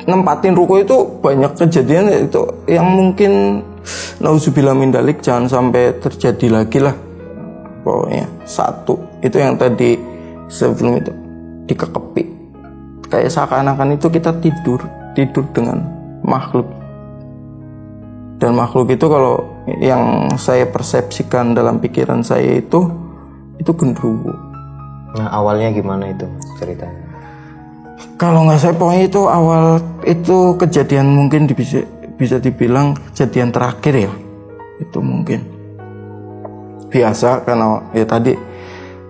nempatin ruko itu banyak kejadian itu yang mungkin nauzubillah min dalik jangan sampai terjadi lagi lah. Pokoknya 1 itu yang tadi sebelum itu dikekepi, kayak seakan-akan itu kita tidur dengan makhluk, dan makhluk itu kalau yang saya persepsikan dalam pikiran saya itu genderuwo.
Nah, awalnya gimana itu ceritanya?
Kalau nggak saya pokoknya itu awal itu kejadian mungkin bisa dibilang kejadian terakhir ya. Itu mungkin biasa karena ya tadi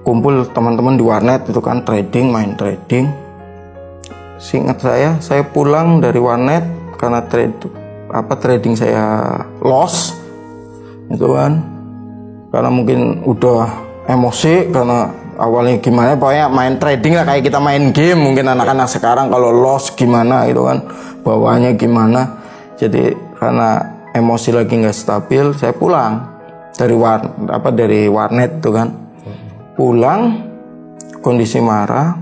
kumpul teman-teman di warnet itu kan main trading. seingat saya pulang dari warnet karena trading saya loss itu kan, karena mungkin udah emosi karena awalnya gimana, pokoknya main trading lah kayak kita main game. Mungkin anak-anak sekarang kalau loss gimana gitu kan, bawaannya gimana. Jadi karena emosi lagi nggak stabil, saya pulang dari warnet itu kan. Pulang kondisi marah,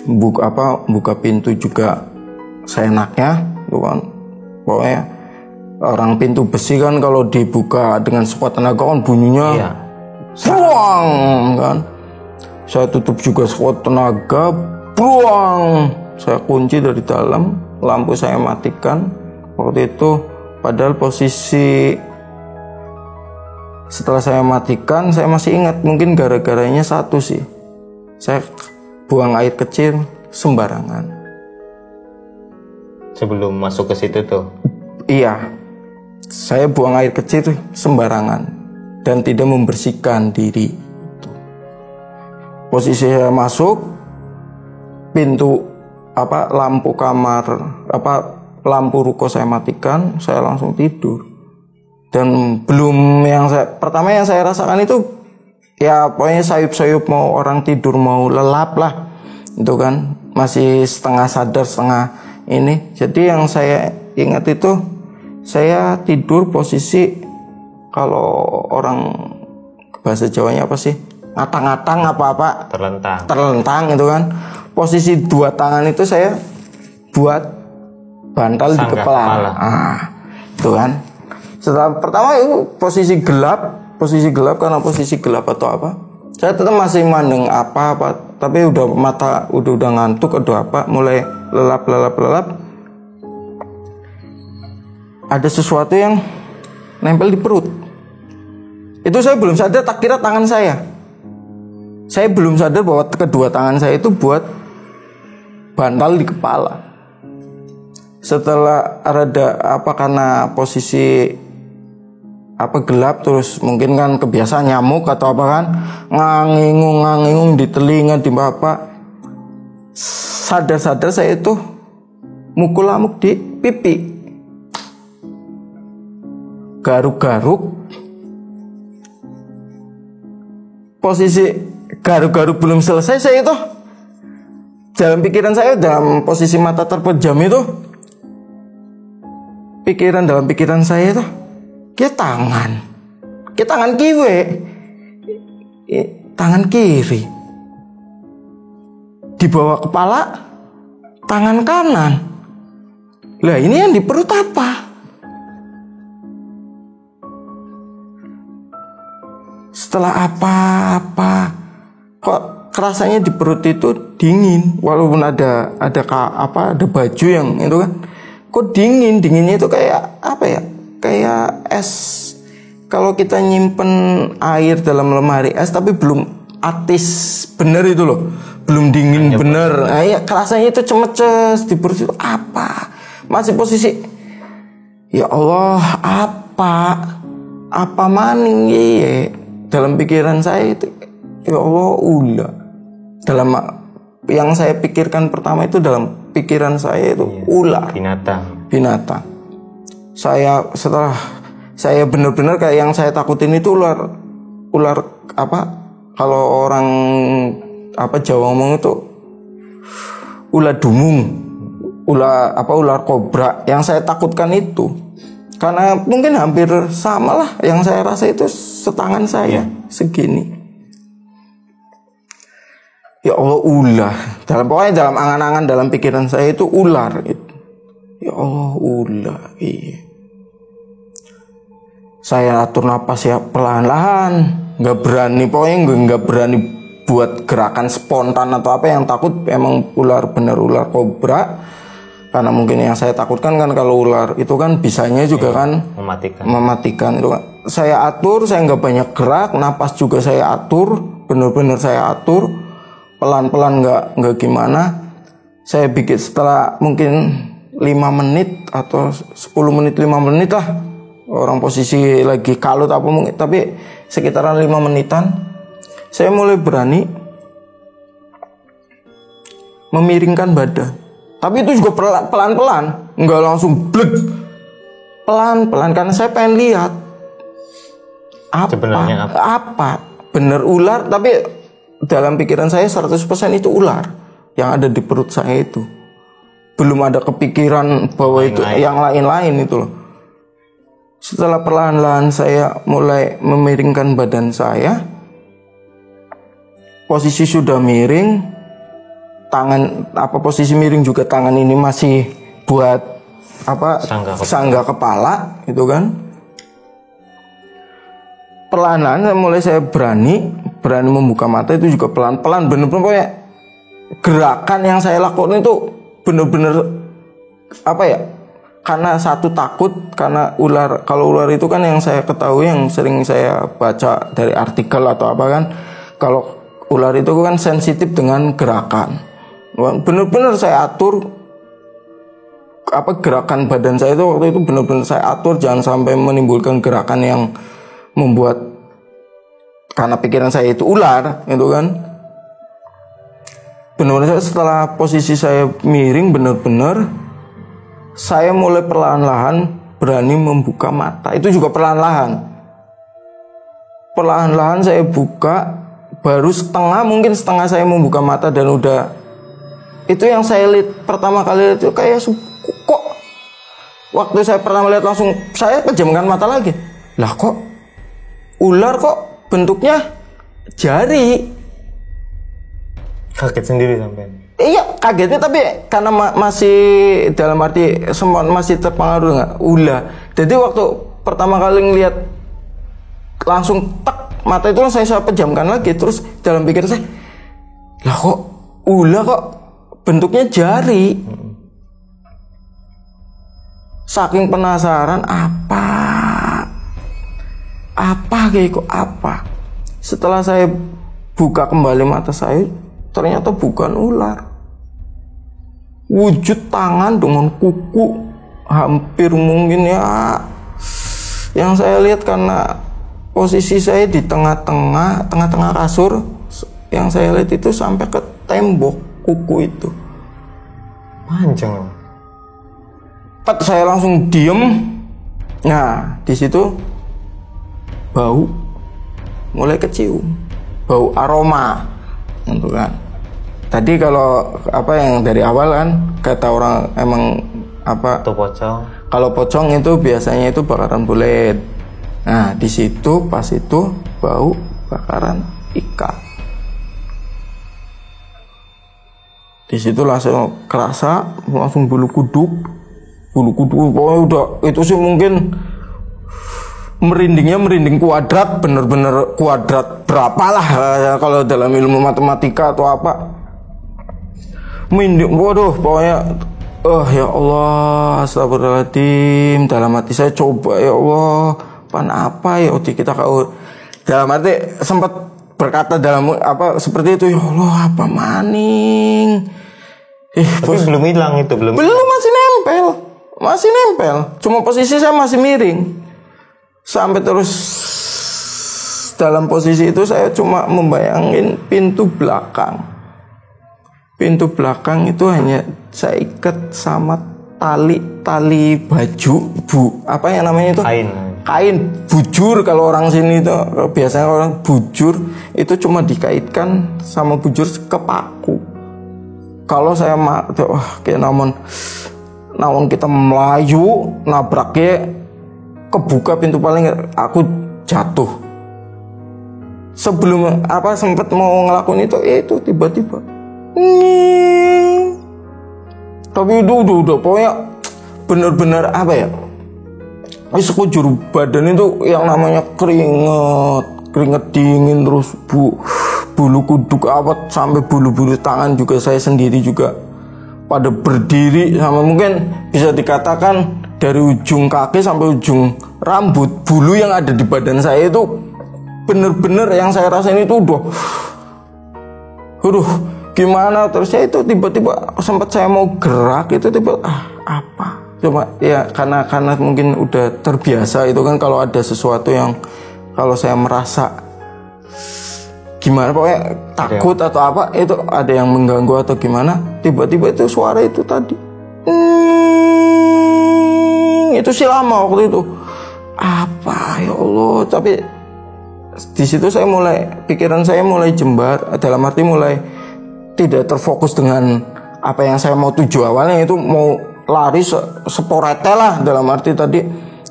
buka pintu juga seenaknya gitu kan. Pokoknya orang pintu besi kan kalau dibuka dengan sekuat tenaga kan bunyinya buang kan. Saya tutup juga sekuat tenaga, buang. Saya kunci dari dalam, lampu saya matikan. Waktu itu padahal posisi setelah saya matikan, saya masih ingat, mungkin gara-garanya satu sih, saya buang air kecil sembarangan. Sebelum masuk ke situ tuh? Iya, saya buang air kecil sembarangan dan tidak membersihkan diri. Posisi saya masuk, pintu lampu kamar lampu ruko saya matikan, saya langsung tidur. Dan belum pertama yang saya rasakan itu ya pokoknya sayup-sayup mau orang tidur mau lelap lah itu kan, masih setengah sadar setengah ini. Jadi yang saya ingat itu saya tidur posisi kalau orang bahasa Jawanya apa sih, ngatang-ngatang apa terlentang itu kan. Posisi dua tangan itu saya buat bantal di kepala. Itu kan. Setelah pertama itu posisi gelap karena posisi gelap atau apa, saya tetap masih mandeng apa tapi udah mata udah ngantuk atau apa, mulai lelap. Ada sesuatu yang nempel di perut. Itu saya belum sadar, tak kira tangan saya belum sadar bahwa kedua tangan saya itu buat bantal di kepala. Setelah karena posisi gelap, terus mungkin kan kebiasaan nyamuk atau apa kan, ngangingung di telinga di bapak. Sadar saya itu mukul lamuk di pipi, garuk-garuk. Posisi garuk-garuk belum selesai, saya itu dalam pikiran saya, dalam posisi mata terpejam itu, dalam pikiran saya itu tangan kiri di bawah kepala, tangan kanan. Lah ini yang di perut apa? Setelah apa kok kerasanya di perut itu dingin, walaupun ada baju yang itu kan, kok dinginnya itu kayak apa ya, kayak es. Kalau kita nyimpen air dalam lemari es tapi belum atis bener itu loh, belum dingin bener. Kerasanya itu cemeces di perut itu apa? Masih posisi ya Allah, apa maning ye. Dalam pikiran saya itu ya Allah ulah. Dalam yang saya pikirkan pertama itu, dalam pikiran saya itu ular, binatang. Setelah saya benar-benar kayak yang saya takutin itu ular apa, kalau orang Jawa ngomong itu ular dumung, ular kobra. Yang saya takutkan itu karena mungkin hampir sama lah, yang saya rasa itu setangan saya segini. Ya Allah ular. Pokoknya dalam angan-angan, dalam pikiran saya itu ular itu. Ya Allah ular. Iya. Saya atur napas ya perlahan-lahan, nggak berani buat gerakan spontan atau apa. Yang takut emang ular kobra. Karena mungkin yang saya takutkan kan kalau ular itu kan bisanya juga kan mematikan itu kan. Saya atur, saya nggak banyak gerak, napas juga saya atur, benar-benar saya atur, pelan-pelan, nggak gimana. Saya bikin setelah mungkin 5 menit atau 10 menit, 5 menit lah, orang posisi lagi kalut apa mungkin, tapi sekitaran 5 menitan saya mulai berani memiringkan badan. Tapi itu juga pelan-pelan, nggak langsung blek. Pelan-pelan karena saya pengen lihat
Sebenarnya
apa bener ular, tapi dalam pikiran saya 100% itu ular yang ada di perut saya itu. Belum ada kepikiran bahwa itu yang lain-lain itu loh. Setelah perlahan-lahan saya mulai memiringkan badan saya, posisi sudah miring, posisi miring juga, tangan ini masih buat sangga kepala gitu kan. Perlahan-lahan saya berani membuka mata, itu juga pelan-pelan, bener-bener pokoknya gerakan yang saya lakukan itu bener-bener karena satu takut, karena ular, kalau ular itu kan yang saya ketahui, yang sering saya baca dari artikel atau apa kan, kalau ular itu kan sensitif dengan gerakan. Bener-bener saya atur gerakan badan saya itu waktu itu, bener-bener saya atur jangan sampai menimbulkan gerakan yang membuat, karena pikiran saya itu ular gitu kan. Benar-benar setelah posisi saya miring, benar-benar saya mulai perlahan-lahan berani membuka mata. Itu juga perlahan-lahan saya buka, baru mungkin setengah saya membuka mata, dan udah itu yang saya lihat pertama kali itu kayak kok waktu saya pertama lihat langsung saya pejamkan mata lagi. Lah kok ular kok bentuknya jari.
Kaget sendiri sampai.
Iya kagetnya, tapi karena masih dalam arti masih terpengaruh nggak ular. Jadi waktu pertama kali ngelihat langsung mata itu saya pejamkan lagi. Terus dalam pikiran saya, lah kok ular kok bentuknya jari. Saking penasaran apa. Setelah saya buka kembali mata saya, ternyata bukan ular. Wujud tangan dengan kuku, hampir mungkin ya, yang saya lihat karena posisi saya di tengah-tengah kasur, yang saya lihat itu sampai ke tembok kuku itu.
Panjang.
Saya langsung diem. Nah, di situ bau mulai kecium, bau aroma gitu kan. Tadi kalau yang dari awal kan kata orang emang
itu pocong.
Kalau pocong itu biasanya itu bakaran bulet. Nah, di situ pas itu bau bakaran ikan. Di situ langsung kerasa, langsung bulu kuduk, pokoknya udah itu sih mungkin merinding kuadrat, bener-bener kuadrat berapalah ya, kalau dalam ilmu matematika atau apa. Merinding, waduh, pokoknya ya Allah, astagfirullahaladzim. Dalam hati saya coba, ya Allah, apa ya kita kau. Dalam hati sempat berkata dalam seperti itu, ya Allah, apa maning.
Tapi belum hilang itu, belum masih nempel. Cuma posisi saya masih miring. Sampai terus dalam posisi itu saya cuma membayangin pintu belakang. Pintu belakang itu hanya saya ikat sama tali baju, apa yang namanya itu? Kain bujur. Kalau orang sini itu biasanya orang bujur itu cuma dikaitkan sama bujur ke paku. Kalau saya kayak namun kita melayu nabraknya kebuka pintu paling, aku jatuh. Sebelum sempat mau ngelakuin itu tiba-tiba tapi itu udah pokoknya bener-bener sekujur badan itu yang namanya keringet dingin, terus bulu kuduk sampai bulu-bulu tangan juga saya sendiri juga pada berdiri, sama mungkin bisa dikatakan dari ujung kaki sampai ujung rambut, bulu yang ada di badan saya itu bener-bener yang saya rasain itu gimana. Terus saya itu tiba-tiba sempat saya mau gerak itu coba ya, karena mungkin udah terbiasa itu kan, kalau ada sesuatu yang kalau saya merasa
gimana pokoknya takut atau apa, itu ada yang mengganggu atau gimana, tiba-tiba itu suara itu tadi itu sih lama waktu itu. Apa ya Allah, tapi di situ saya mulai, pikiran saya mulai jembar, dalam arti mulai tidak terfokus dengan apa yang saya mau tuju. Awalnya itu mau lari seporete lah, dalam arti tadi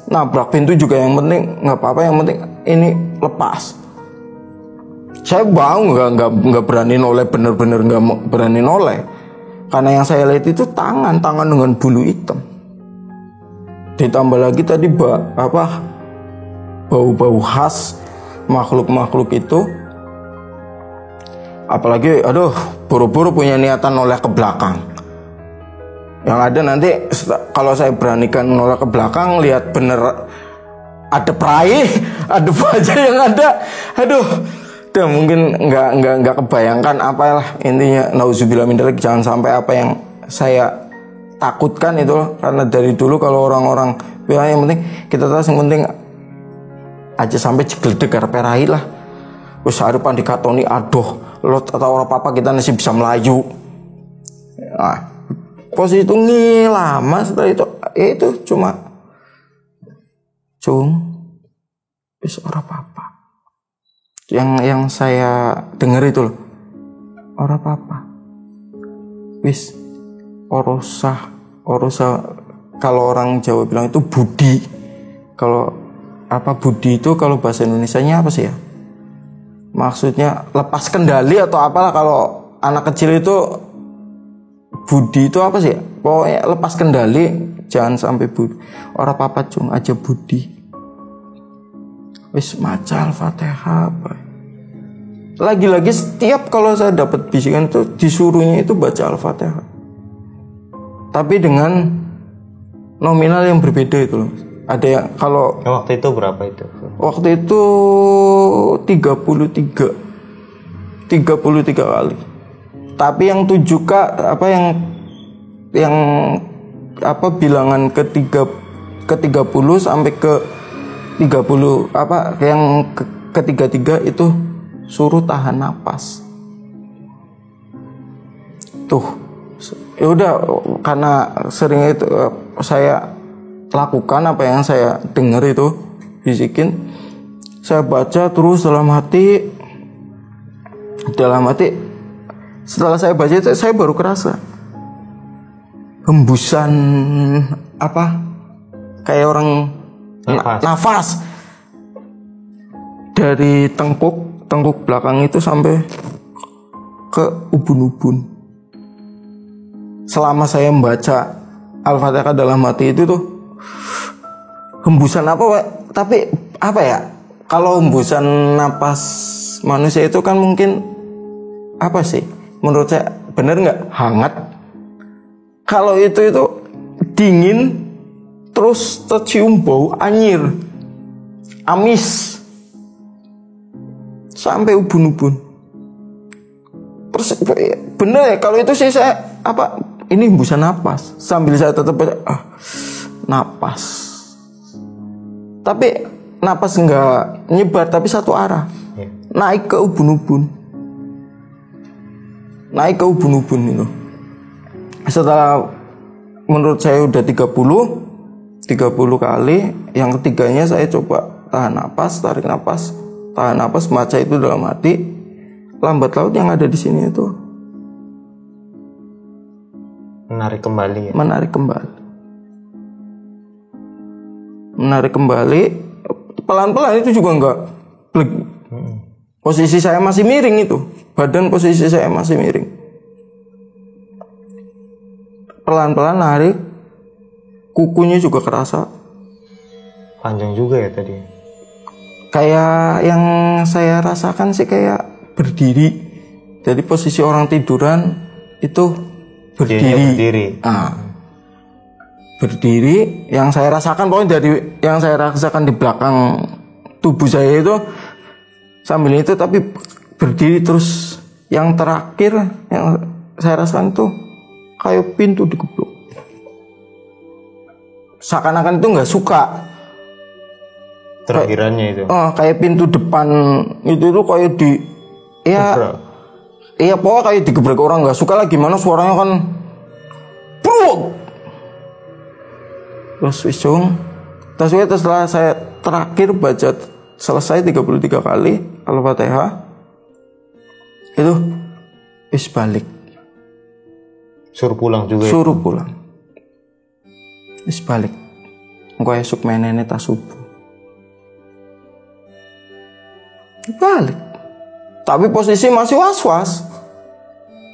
nabrak pintu juga yang penting nggak apa-apa, yang penting ini lepas. Saya nggak berani noleh, bener-bener nggak berani noleh, karena yang saya lihat itu tangan dengan bulu hitam. Ditambah lagi tadi bau-bau khas makhluk-makhluk itu. Apalagi buru-buru punya niatan noleh ke belakang. Yang ada nanti kalau saya beranikan noleh ke belakang, lihat bener ada peraih, ada wajah yang ada. Udah mungkin nggak kebayangkan apalah intinya. Nauzubillah min dzalik, jangan sampai apa yang saya takutkan itu, karena dari dulu kalau orang-orang bilang yang penting kita tahu, yang penting aja sampai jegledeg perai lah. Wis harapan dikatoni aduh lot atau ora apa-apa, kita masih bisa melayu. Nah, posisi itu lama. Setelah itu cuma wis ora apa-apa. Yang saya dengar itu loh, ora apa-apa. Wis orosa. Kalau orang Jawa bilang itu budi. Kalau apa budi itu, kalau bahasa Indonesianya apa sih ya? Maksudnya lepas kendali atau apalah. Kalau anak kecil itu budi itu apa sih? Pokoknya lepas kendali, jangan sampai budi. Ora apa-apa cung, aja budi. Wis maca Al-Fatihah. Lagi-lagi setiap kalau saya dapat bisikan itu disuruhnya itu baca Al-Fatihah, tapi dengan nominal yang berbeda itu loh. Ada yang kalau
waktu itu berapa itu?
Waktu itu 33 kali. Tapi yang 7K bilangan ke 30 sampai ke 30 yang ke 33 itu suruh tahan napas. Tuh. Ya udah, karena sering itu saya lakukan apa yang saya dengar itu bisikin, saya baca terus dalam hati. Setelah saya baca itu, saya baru kerasa hembusan kayak orang nafas dari tengkuk belakang itu sampai ke ubun-ubun. Selama saya membaca Al-Fatihah dalam hati itu tuh hembusan tapi apa ya, kalau hembusan napas manusia itu kan mungkin apa sih, menurut saya bener nggak, hangat. Kalau itu dingin, terus tercium bau anyir, amis, sampai ubun-ubun. Terus bener ya, kalau itu sih saya ini hembusan napas, sambil saya tetap baca napas. Tapi napas enggak nyebar, tapi satu arah, naik ke ubun-ubun itu. Setelah menurut saya udah 30 kali, yang ketiganya saya coba tahan napas, tarik napas, tahan napas, baca itu dalam hati. Lambat laun yang ada di sini itu menarik kembali pelan-pelan. Itu juga enggak posisi saya masih miring, itu badan posisi saya masih miring. Pelan-pelan narik, kukunya juga kerasa
panjang juga ya tadi.
Kayak yang saya rasakan sih kayak berdiri. Jadi posisi orang tiduran itu berdiri. Berdiri. Yang saya rasakan, pokoknya dari yang saya rasakan di belakang tubuh saya itu sambil itu, tapi berdiri terus. Yang terakhir yang saya rasakan itu kayak pintu dikeblok. Seakan-akan itu nggak suka.
Terakhirannya itu.
Kayak pintu depan itu kayak Iya pokoknya kayak digebrek orang, nggak suka lah gimana suaranya kan bruk. Terus wisung setelah saya terakhir baca selesai 33 kali Al-Fatihah itu balik.
Suruh pulang juga.
Suruh pulang. Balik. Engko esuk menene tas subuh. Balik. Tapi posisi masih was-was.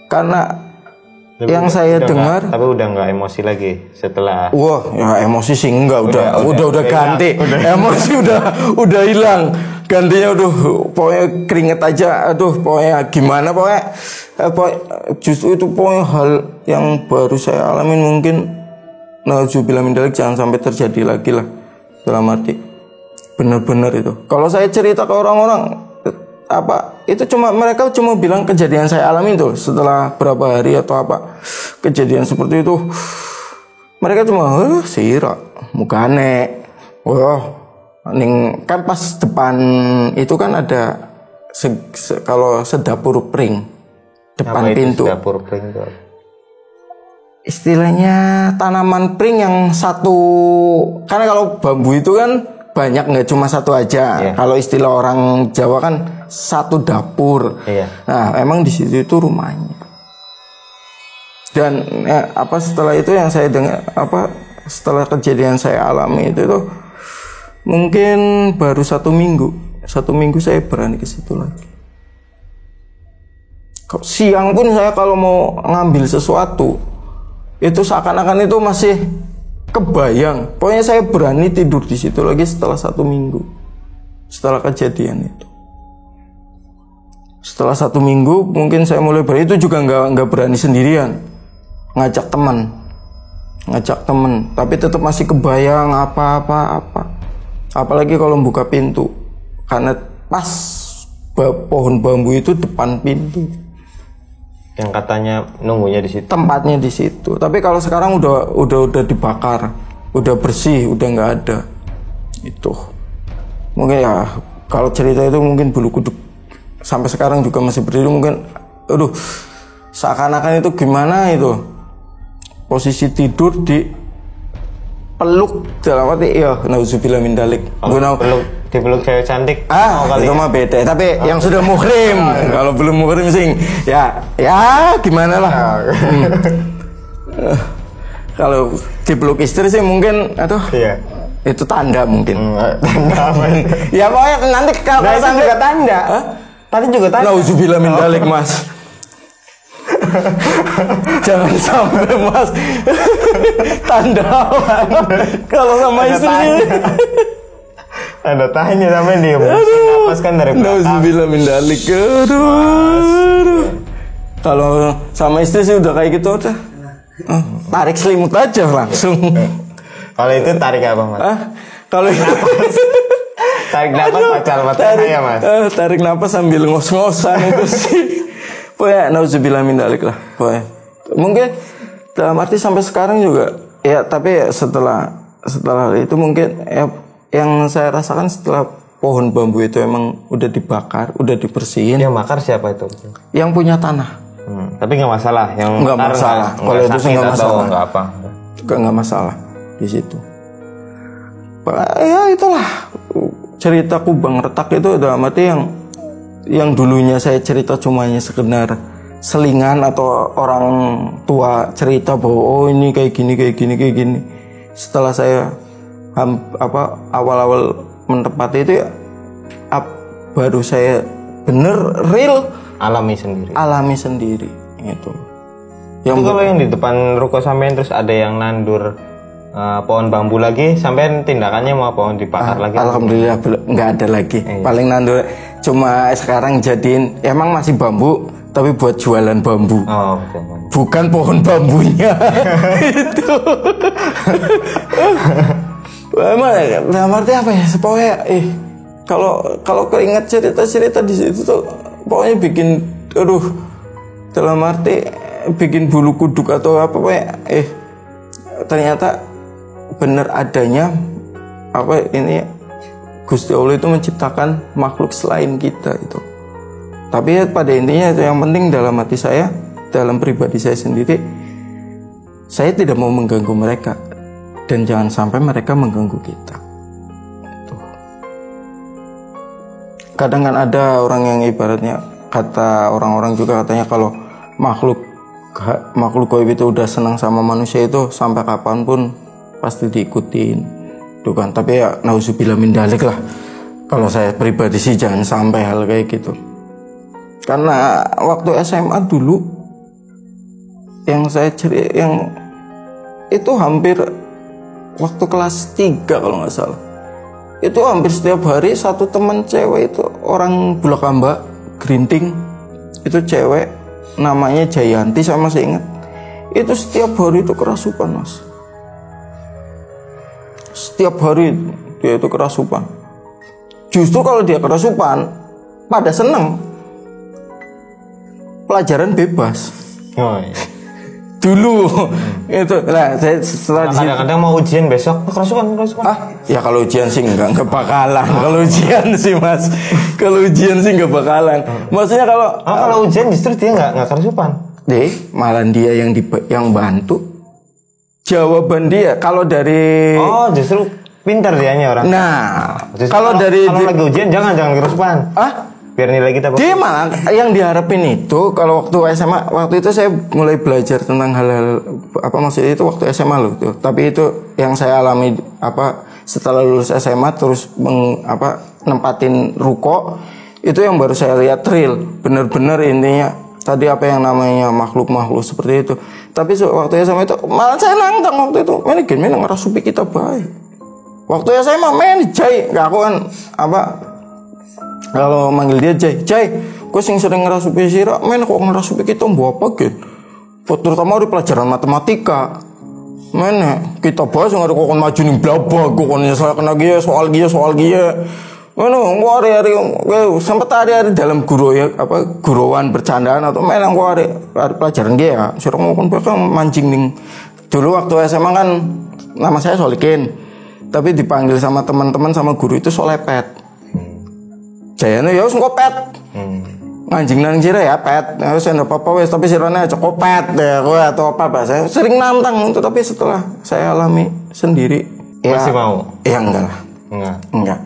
Karena
Tapi
yang saya dengar,
tapi udah nggak emosi lagi setelah.
wah, ya emosi sih enggak, udah ganti.
Udah.
Emosi udah hilang. Gantinya pokoknya keringet aja, pokoknya gimana pokoknya justru itu pokoknya hal yang baru saya alamin mungkin. Nauzubillah min dzalik, jangan sampai terjadi lagi lah dalam arti benar-benar itu. Kalau saya cerita ke orang-orang itu mereka cuma bilang kejadian saya alami itu setelah berapa hari atau kejadian seperti itu. Mereka cuma sira mukane. Ning kan pas depan itu kan ada kalau sedapur pring depan pintu.
Sedapur pring itu?
Istilahnya tanaman pring yang satu, karena kalau bambu itu kan banyak, nggak cuma satu aja. Yeah. Kalau istilah orang Jawa kan satu dapur.
Yeah.
Nah, emang di situ itu rumahnya. Dan setelah itu yang saya dengar setelah kejadian saya alami itu tuh mungkin baru 1 minggu. 1 minggu saya berani ke situ lagi. Siang pun saya kalau mau ngambil sesuatu itu seakan-akan itu masih kebayang. Pokoknya saya berani tidur di situ lagi setelah 1 minggu. Setelah kejadian itu. Setelah 1 minggu mungkin saya mulai berani, itu juga nggak berani sendirian. Ngajak teman. Tapi tetap masih kebayang apa. Apalagi kalau buka pintu. Karena pas pohon bambu itu depan pintu.
Yang katanya nunggunya di situ.
Tempatnya di situ. Tapi kalau sekarang udah dibakar, udah bersih, udah nggak ada. Itu. Mungkin ya kalau cerita itu mungkin bulu kuduk sampai sekarang juga masih berdiri mungkin. Seakan-akan itu gimana itu? Posisi tidur di peluk dalam arti nauzubillah min dzalik.
Dipeluk cewek cantik.
Itu mah beda. Tapi yang sudah muhrim. Kalau belum muhrim sing ya gimana lah. Kalau dipeluk istri sih mungkin
iya.
Itu tanda mungkin.
Tanda apa?
Ya pokoknya nanti kalau
itu juga tanda. Tadi juga tanda.
Nauzubillah min dzalik, Mas. Jangan sampai Mas tanda kalau sama istri.
Ada tanya sampai dia napas kan dari belakang.
Nauzubillah min dzalik. Kalau sama istri sih udah kayak gitu udah. Tarik selimut aja langsung.
Kalau itu tarik apa, Mas?
Kalau
tarik napas pacar ya, Mas.
Tarik napas sambil ngos-ngosan itu sih. Pokoknya nauzubillah min dzalik lah. Pokoknya. Mungkin dalam arti sampai sekarang juga ya, tapi setelah itu mungkin yang saya rasakan setelah pohon bambu itu emang udah dibakar, udah dibersihin.
Yang bakar siapa itu?
Yang punya tanah.
Tapi nggak masalah. Yang
nggak masalah. Kalau itu sih nggak masalah.
Nggak apa.
Juga nggak masalah di situ. Ya itulah cerita Kubang Retak itu dalam arti yang dulunya saya cerita cumanya sekedar selingan atau orang tua cerita bahwa ini kayak gini. Setelah saya awal-awal menepati itu ya baru saya bener real
alami sendiri
itu.
Yang kalau yang di depan ruko sampean terus ada yang nandur pohon bambu lagi, sampean tindakannya mau pohon dibakar lagi?
Alhamdulillah nggak ada lagi. Iya. Paling nandur cuma sekarang jadiin emang masih bambu tapi buat jualan bambu.
Oh, betul.
Bukan pohon bambunya. Itu. Dalam arti apa ya? Pokoknya kalau keinget cerita di situ tuh pokoknya bikin dalam arti bikin bulu kuduk atau apa pokoknya ternyata benar adanya ini Gusti Allah itu menciptakan makhluk selain kita itu. Tapi pada intinya yang penting dalam hati saya, dalam pribadi saya sendiri, saya tidak mau mengganggu mereka dan jangan sampai mereka mengganggu kita. Tuh. Kadang kan ada orang yang ibaratnya, kata orang-orang juga katanya kalau makhluk gaib itu udah senang sama manusia itu sampai kapanpun pasti diikutin, tuh kan. Tapi ya nauzubillah min dzalik lah. Kalau saya pribadi sih jangan sampai hal kayak gitu. Karena waktu SMA dulu yang saya yang itu hampir waktu kelas 3 kalau nggak salah. Itu hampir setiap hari satu teman cewek itu orang Bulakamba, Gerinting. Itu cewek namanya Jayanti, saya masih ingat. Itu setiap hari itu kerasukan, Mas. Setiap hari dia itu kerasukan. Justru kalau dia kerasukan pada seneng. Pelajaran bebas.
Oh, iya.
Dulu itu lah saya setelah
kadang-kadang mau ujian besok kerasukan.
Ya kalau ujian sih enggak bakalan. Kalau ujian sih Mas, kalau ujian sih enggak bakalan. Maksudnya kalau
ujian justru dia enggak kerasukan.
Malah dia yang bantu. Jawaban dia kalau dari
justru pintar dianya orang.
Nah,
kalau lagi ujian jangan kerasukan. Biar nilai kita bagus.
Dia malah yang diharapin itu kalau waktu SMA, waktu itu saya mulai belajar tentang hal-hal maksudnya itu waktu SMA loh tuh. Tapi itu yang saya alami setelah lulus SMA terus nempatin ruko, itu yang baru saya lihat real, benar-benar intinya tadi apa yang namanya makhluk-makhluk seperti itu. Tapi waktu SMA itu malah saya nantang waktu itu, main ngerasupi kita baik. Waktu SMA main Jai, aku kan kalau manggil dia Jai, gue sering ngerasupi sira, men kok ngerasupi kita mbok apa gitu. Terutama di pelajaran matematika. Men kita bahas nggak kok maju ning blabak, kok saya kena soal dia. Men hari-hari sempat hari-hari dalam guruan bercandaan atau men hari pelajaran dia ya. Sira ngomong bakal mancing ning. Dulu waktu SMA kan nama saya Solikin. Tapi dipanggil sama teman-teman sama guru itu Solepet. Jayane ya wis ngopet. Anjing nang sira ya pet. Wis ndak apa-apa wis tapi sirane aja kopet ya kowe atau apa Pak. Saya sering nantang itu tapi setelah saya alami sendiri
masih mau.
Ya enggak lah. Enggak.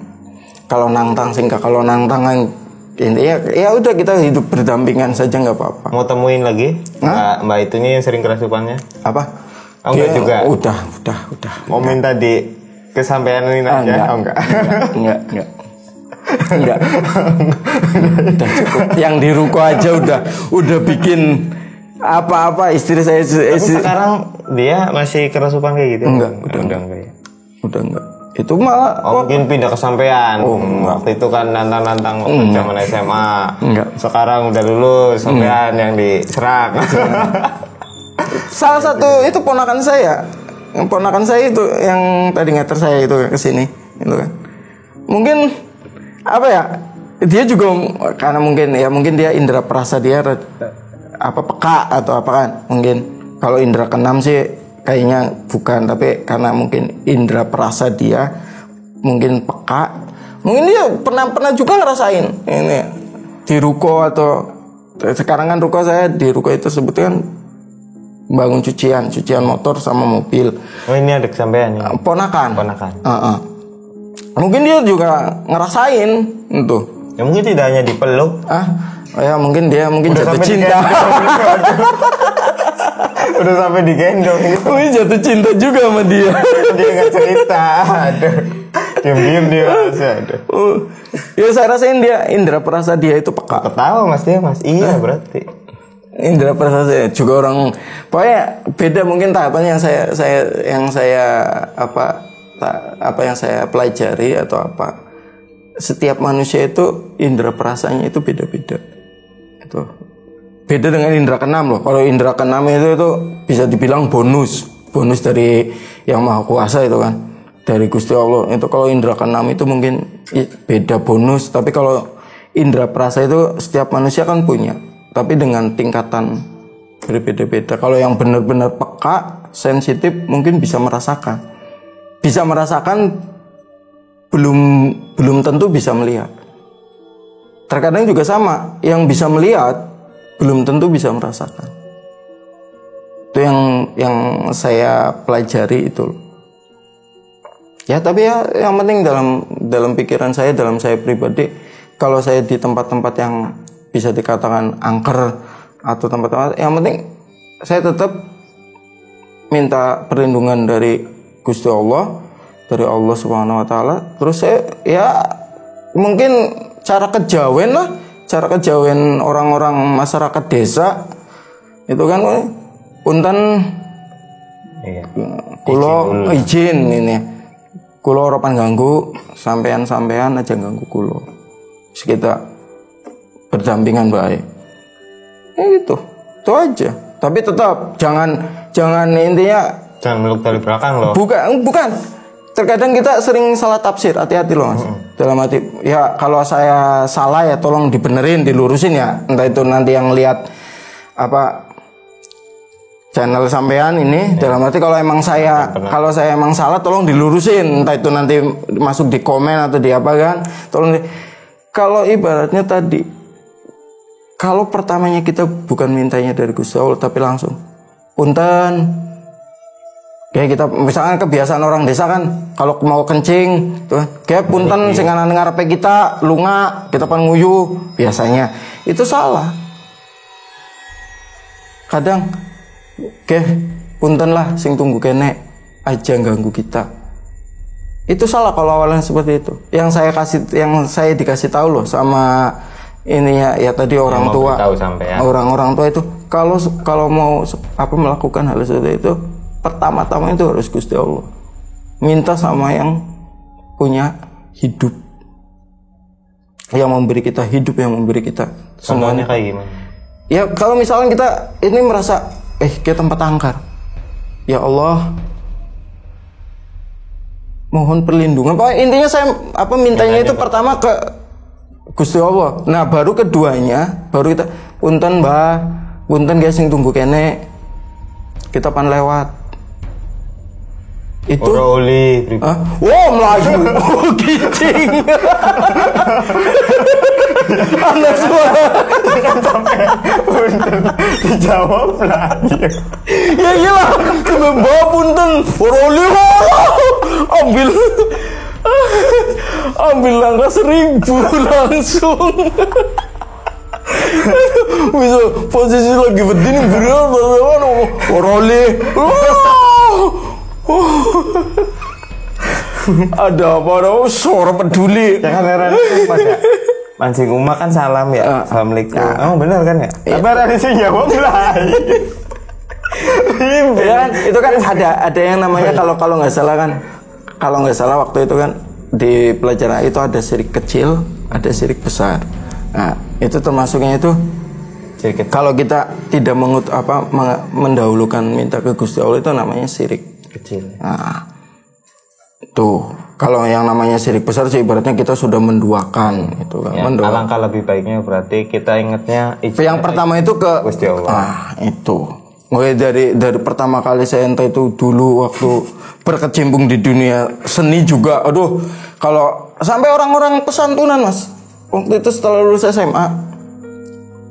Kalau nantang kan ya udah kita hidup berdampingan saja enggak apa-apa.
Mau temuin lagi? Mbak itunya yang sering kerasukannya?
Apa?
Enggak juga.
Udah.
Mau minta di kesampaian ini aja?
Enggak. Enggak. Udah cukup. Yang di ruko aja udah bikin apa-apa istri saya.
Sekarang dia masih kerasukan kayak gitu?
Enggak. Udah enggak. Itu malah
mungkin pindah kesampean. Waktu itu kan nantang-nantang waktu zaman SMA.
Enggak.
Sekarang udah lulus sampean yang diserang.
Salah satu itu ponakan saya. Ponakan saya itu yang tadi ngeter saya itu kesini, itu kan. Mungkin dia juga karena mungkin dia indera perasa dia peka atau apa kan, mungkin kalau indera keenam sih kayaknya bukan, tapi karena mungkin indera perasa dia mungkin peka, mungkin dia pernah juga ngerasain ini di ruko atau sekarang kan ruko saya di ruko itu sebetulnya bangun cucian motor sama mobil.
Ini ada kesampaian ya?
Ponakan. Mungkin dia juga ngerasain itu.
Ya mungkin tidak hanya dipeluk.
Ya mungkin dia jatuh cinta.
Udah sampai digendong gitu.
Mungkin jatuh cinta juga sama dia.
Dia nggak cerita. Aduh. Diam-diam dia. Aduh.
Ya saya rasain dia indera perasa dia itu peka.
Ketawa Mas dia Mas. Iya berarti.
Indera perasa saya juga orang. Pokoknya beda mungkin tahapannya yang saya pelajari atau apa. Setiap manusia itu indera perasanya itu beda-beda. Itu beda dengan indera keenam loh. Kalau indera keenam itu bisa dibilang bonus dari yang maha kuasa itu kan, dari Gusti Allah. Itu kalau indera keenam itu mungkin beda bonus. Tapi kalau indera perasa itu setiap manusia kan punya, tapi dengan tingkatan berbeda-beda. Kalau yang benar-benar peka, sensitif mungkin bisa merasakan, belum tentu bisa melihat. terkadang juga sama, yang bisa melihat belum tentu bisa merasakan. Itu yang saya pelajari itu. Ya, tapi ya yang penting dalam pikiran saya, dalam saya pribadi, kalau saya di tempat-tempat yang bisa dikatakan angker atau tempat-tempat, yang penting saya tetap minta perlindungan dari Gusti Allah, dari Allah Subhanahu wa taala. Terus saya ya mungkin cara kejawen orang-orang masyarakat desa itu kan punten kulo izin ini. Kulo ora ganggu, sampean aja ganggu kulo. Kita berdampingan baik. Ya gitu. Itu aja. Tapi tetap jangan intinya
jangan meluk dari belakang loh.
Bukan. Terkadang kita sering salah tafsir, hati-hati loh Mas. Dalam hati, ya kalau saya salah ya tolong dibenerin, dilurusin ya. Entah itu nanti yang lihat channel sampean ini, dalam arti kalau saya emang salah tolong dilurusin, entah itu nanti masuk di komen atau di apa kan, kalau ibaratnya tadi, kalau pertamanya kita bukan mintanya dari Gusti Allah tapi langsung punten. Kayak kita misalkan kebiasaan orang desa kan, kalau mau kencing tuh kayak punten sing ana ngarepe kita lunga, kita pan nguyu biasanya. Itu salah. Kadang punten lah sing tunggu kene aja ganggu kita. Itu salah kalau awalnya seperti itu. Yang saya dikasih tahu loh sama ini ya tadi orang tua. Orang-orang tua itu kalau mau melakukan hal seperti itu, pertama-tama itu harus Gusti Allah. Minta sama yang punya hidup, yang memberi kita hidup, yang memberi kita semuanya.
Kayak gimana?
Ya kalau misalnya kita ini merasa kayak tempat angker, ya Allah mohon perlindungan. Pokoknya intinya saya mintanya itu pertama ke Gusti Allah. Nah baru keduanya baru kita punten mbah, punten guys sing tunggu kene kita pan lewat. Itu
Oroli.
Melayu. Gicing. Anak suara
Sampai punten dijawab lagi.
Ya iyalah, bawa punten Oroli. Ambil langkah 1000 langsung. Bisa posisi lagi berdiri beneran Oroli. Ada apa? Suara peduli.
Jangan heran pada mancing umat kan salam ya. Assalamualaikum. Benar kan ya? Tapi ada sih jawab lagi.
Ya kan, itu kan ada yang namanya kalau nggak salah kan, kalau nggak salah waktu itu kan di pelajaran itu ada syirik kecil, ada syirik besar. Nah itu termasuknya itu kalau kita tidak mendahulukan minta ke Gusti Allah itu namanya syirik
kecil.
Nah, tuh kalau yang namanya syirik besar sih ibaratnya kita sudah menduakan itu kan.
Ya, alangkah lebih baiknya berarti kita ingatnya
yang pertama itu ke
Gusti Allah.
Itu. Mulai dari pertama kali saya entah itu dulu waktu berkecimpung di dunia seni juga. Aduh, kalau sampai orang-orang pesantunan Mas. Waktu itu setelah lulus SMA.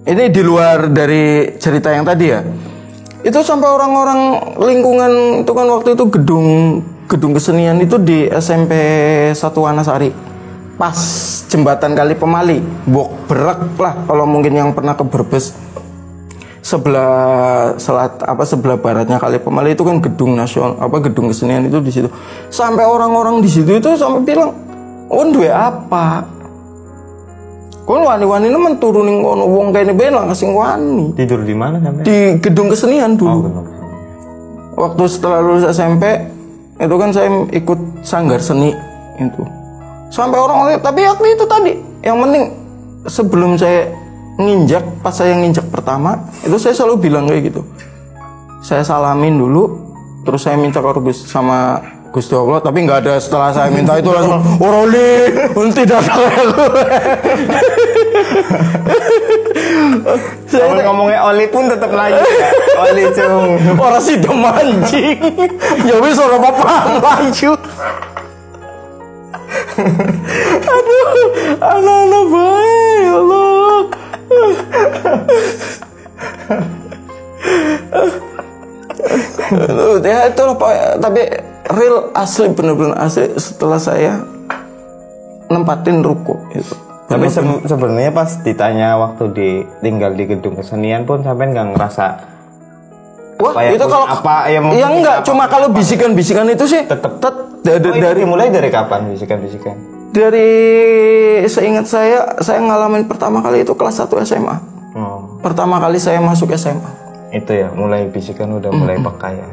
Ini di luar dari cerita yang tadi ya. Itu sampai orang-orang lingkungan itu kan waktu itu gedung kesenian itu di SMP 1 Wanasari. Pas jembatan Kali Pemali, Bok Berak lah kalau mungkin yang pernah ke Brebes. Sebelah baratnya Kali Pemali itu kan gedung nasional, gedung kesenian itu di situ. Sampai orang-orang di situ itu sampai bilang, duwe apa?" Kon wani-wani nemen turunin kono wong kene ben lah sing wani.
Tidur di mana sampai?
Di gedung kesenian dulu. Waktu setelah lulus SMP itu kan saya ikut sanggar seni itu. Sampai orang-orang tapi waktu itu tadi yang penting sebelum saya pas saya nginjak pertama itu saya selalu bilang kayak gitu. Saya salamin dulu terus saya minta ke sama Gusti Allah, tapi nggak ada setelah saya minta itu langsung Oroli, tidak
saya ngomongnya Oli pun tetap lagi ya. Oli cung.
Orang sih mancing. Ya wis ora apa-apa laju. Aduh, anak-anak baik, Allah. Ya itulah Pak. Tapi real asli, benar-benar asli setelah saya nempatin ruko itu.
Tapi sebenarnya pas ditanya waktu tinggal di gedung kesenian pun sampai nggak ngerasa.
Wah itu kalau
apa
ya enggak, cuma kalau bisikan-bisikan itu sih
tetap
dari
mulai dari kapan bisikan-bisikan?
Dari seingat saya ngalamin pertama kali itu kelas 1 SMA. Pertama kali saya masuk SMA.
Itu ya, mulai bisikan udah mulai peka ya.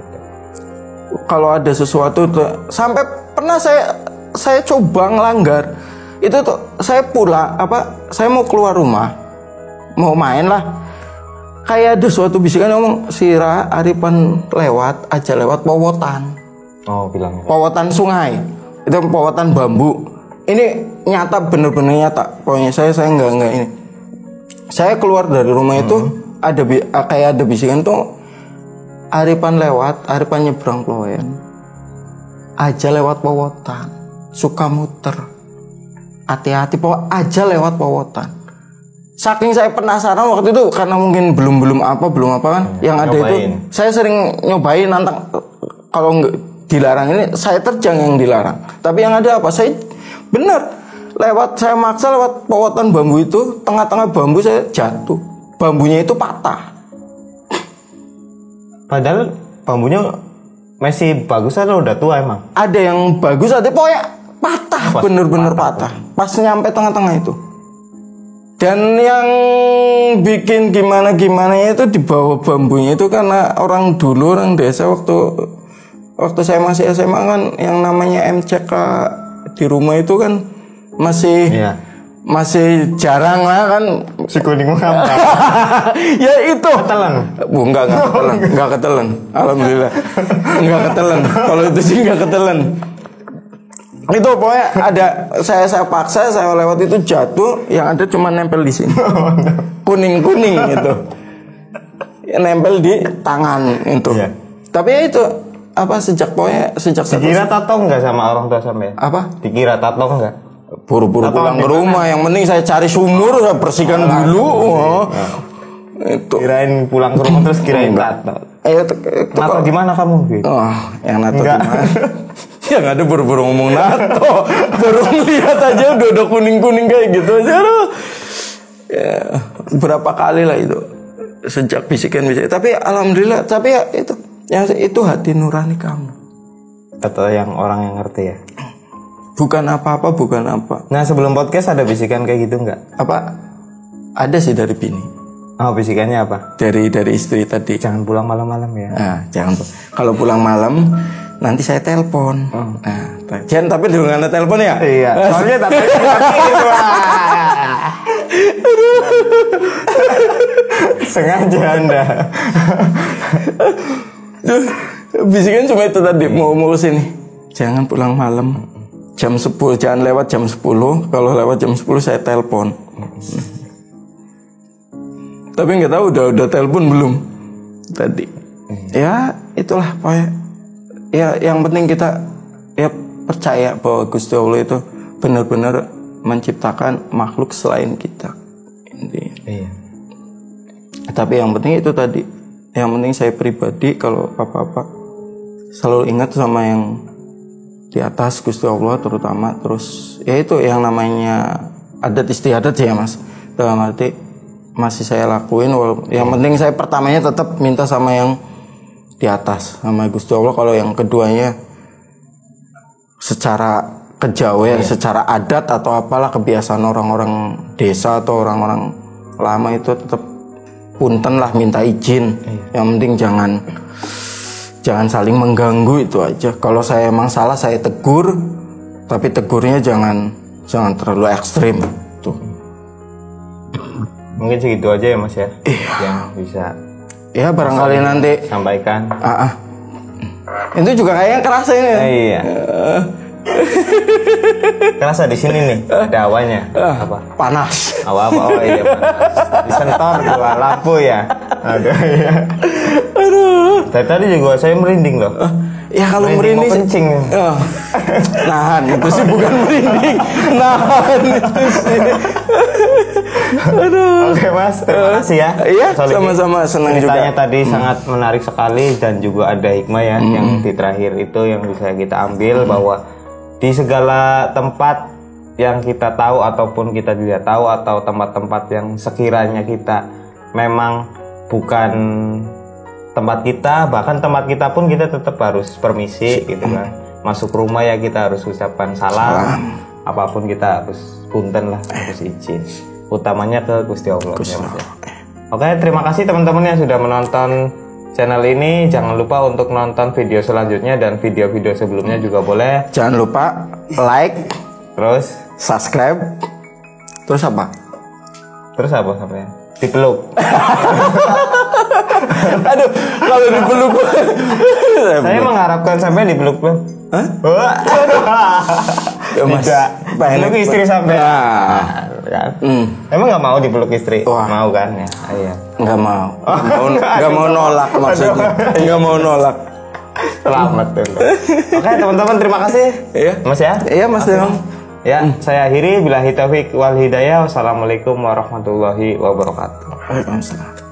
Kalau ada sesuatu tuh, sampai pernah saya coba ngelanggar. Itu tuh saya saya mau keluar rumah, mau main lah. Kayak ada suatu bisikan ngomong, Sira Aripan lewat Powotan.
Oh, bilangnya.
Powotan sungai. Itu Powotan bambu. Ini nyata, bener-bener nyata. Pokoknya saya enggak ini. Saya keluar dari rumah itu kayak ada bisikan tuh, Aripan nyebrang Ploen. Aja lewat Powotan. Suka muter. Hati-hati aja lewat Powotan. Saking saya penasaran waktu itu, karena mungkin belum apa kan, yang ada nyobain. Itu saya sering nyobain nantang, kalau nggak dilarang ini saya terjang yang dilarang. Tapi yang ada apa, saya benar saya maksa lewat Powotan bambu itu, tengah-tengah bambu saya jatuh, bambunya itu patah.
Padahal bambunya masih bagus atau udah tua emang?
Ada yang bagus, ada pokoknya patah, bener-bener patah. Pas nyampe tengah-tengah itu. Dan yang bikin gimana itu di bawah bambunya itu karena orang desa waktu saya masih SMA kan, yang namanya MCK di rumah itu kan masih jarang lah kan.
Si kuning apa?
Ya itu.
Ketelan.
Enggak ketelan. Alhamdulillah. Enggak ketelan. Kalau itu sih enggak ketelan. Itu pokoknya ada, saya paksa, saya lewat itu jatuh, yang ada cuma nempel di sini. Kuning itu. Nempel di tangan itu. Yeah. Tapi ya itu sejak
dikira tato enggak sama orang tua sampai?
Apa?
Dikira tato enggak?
Buru-buru pulang ke rumah, yang penting saya cari sumur, saya bersihkan dulu. Itu.
Kirain pulang ke rumah terus kirain tato. Nato gimana kamu? Gitu.
Yang nato gimana? Yang ada buru-buru ngomong nato, baru ngeliat aja udah kuning-kuning kayak gitu aja loh. Ya, berapa kali lah itu sejak bisikan. Tapi alhamdulillah, tapi ya itu hati nurani kamu.
Atau yang orang yang ngerti ya.
Bukan apa-apa.
Nah, sebelum podcast ada bisikan kayak gitu nggak?
Ada sih dari bini.
Oh, bisikannya apa?
Dari istri tadi.
Jangan pulang malam-malam ya.
Jangan. Kalau pulang malam nanti saya telepon. Jangan, tapi dengan telepon ya.
Iya. Soalnya tapi sengaja Anda.
Bisikan cuma itu tadi, mau kesini. Jangan pulang malam. Jam 10, jangan lewat jam 10. Kalau lewat jam 10 saya telepon. Tapi nggak tahu udah telepon belum tadi. Ya itulah pokoknya. Ya yang penting kita percaya bahwa Gusti Allah itu benar-benar menciptakan makhluk selain kita. Intinya. Iya. Tapi yang penting itu tadi. Yang penting saya pribadi kalau apa-apa selalu ingat sama yang di atas, Gusti Allah terutama. Terus ya itu yang namanya adat istiadat ya Mas. Dalam arti masih saya lakuin. Yang penting saya pertamanya tetap minta sama yang di atas, sama Gusti Allah. Kalau yang keduanya secara kejawen, secara adat atau apalah kebiasaan orang-orang desa atau orang-orang lama itu tetap punten lah, minta izin. Yang penting jangan saling mengganggu, itu aja. Kalau saya emang salah saya tegur, tapi tegurnya jangan terlalu ekstrim tuh.
Mungkin segitu aja ya Mas ya. Yang bisa
ya barangkali nanti
sampaikan.
Itu juga kayaknya kerasa ini.
Iya. Kerasa di sini nih dawanya. Apa?
Panas.
Oh iya panas. Disentor gua lampu ya. Aduh iya. Tadi juga saya merinding loh.
Ya kalau
Merinding
merinding
mau kencing.
nahan itu sih bukan merinding, nahan itu sih. Aduh.
Oke Mas, terima kasih ya.
Iya,
Solihin.
sama-sama, senang juga.
Ceritanya tadi sangat menarik sekali dan juga ada hikmah ya yang di terakhir itu yang bisa kita ambil bahwa di segala tempat yang kita tahu ataupun kita tidak tahu atau tempat-tempat yang sekiranya kita memang bukan tempat kita, bahkan tempat kita pun kita tetap harus permisi gitu kan. Masuk rumah ya kita harus ucapkan salam. Apapun kita harus punten lah, harus izin. Utamanya ke Gusti Allah. Ya, Mas, ya. Oke, terima kasih teman-teman yang sudah menonton channel ini. Jangan lupa untuk nonton video selanjutnya dan video-video sebelumnya juga boleh.
Jangan lupa like,
Terus
subscribe, terus apa?
Terus apa sampai? Dipeluk.
Aduh, kalau dipeluk.
Saya mengharapkan sampai dipeluk.
Hah? Ya, Mas.
Tidak.
Pengen-
Peluk istri sampai.
Nah.
Kan? Emang nggak mau dipeluk istri?
Wah.
Mau kan ya? Iya.
Nggak mau. Nggak mau nolak maksudnya. Nggak mau nolak.
Selamat tuh. Oke teman-teman, terima kasih.
Iya.
Mas ya.
Iya, Mas Denong.
Ya, saya akhiri billahi taufiq wal hidayah. Wassalamualaikum warahmatullahi wabarakatuh.
Waalaikumsalam.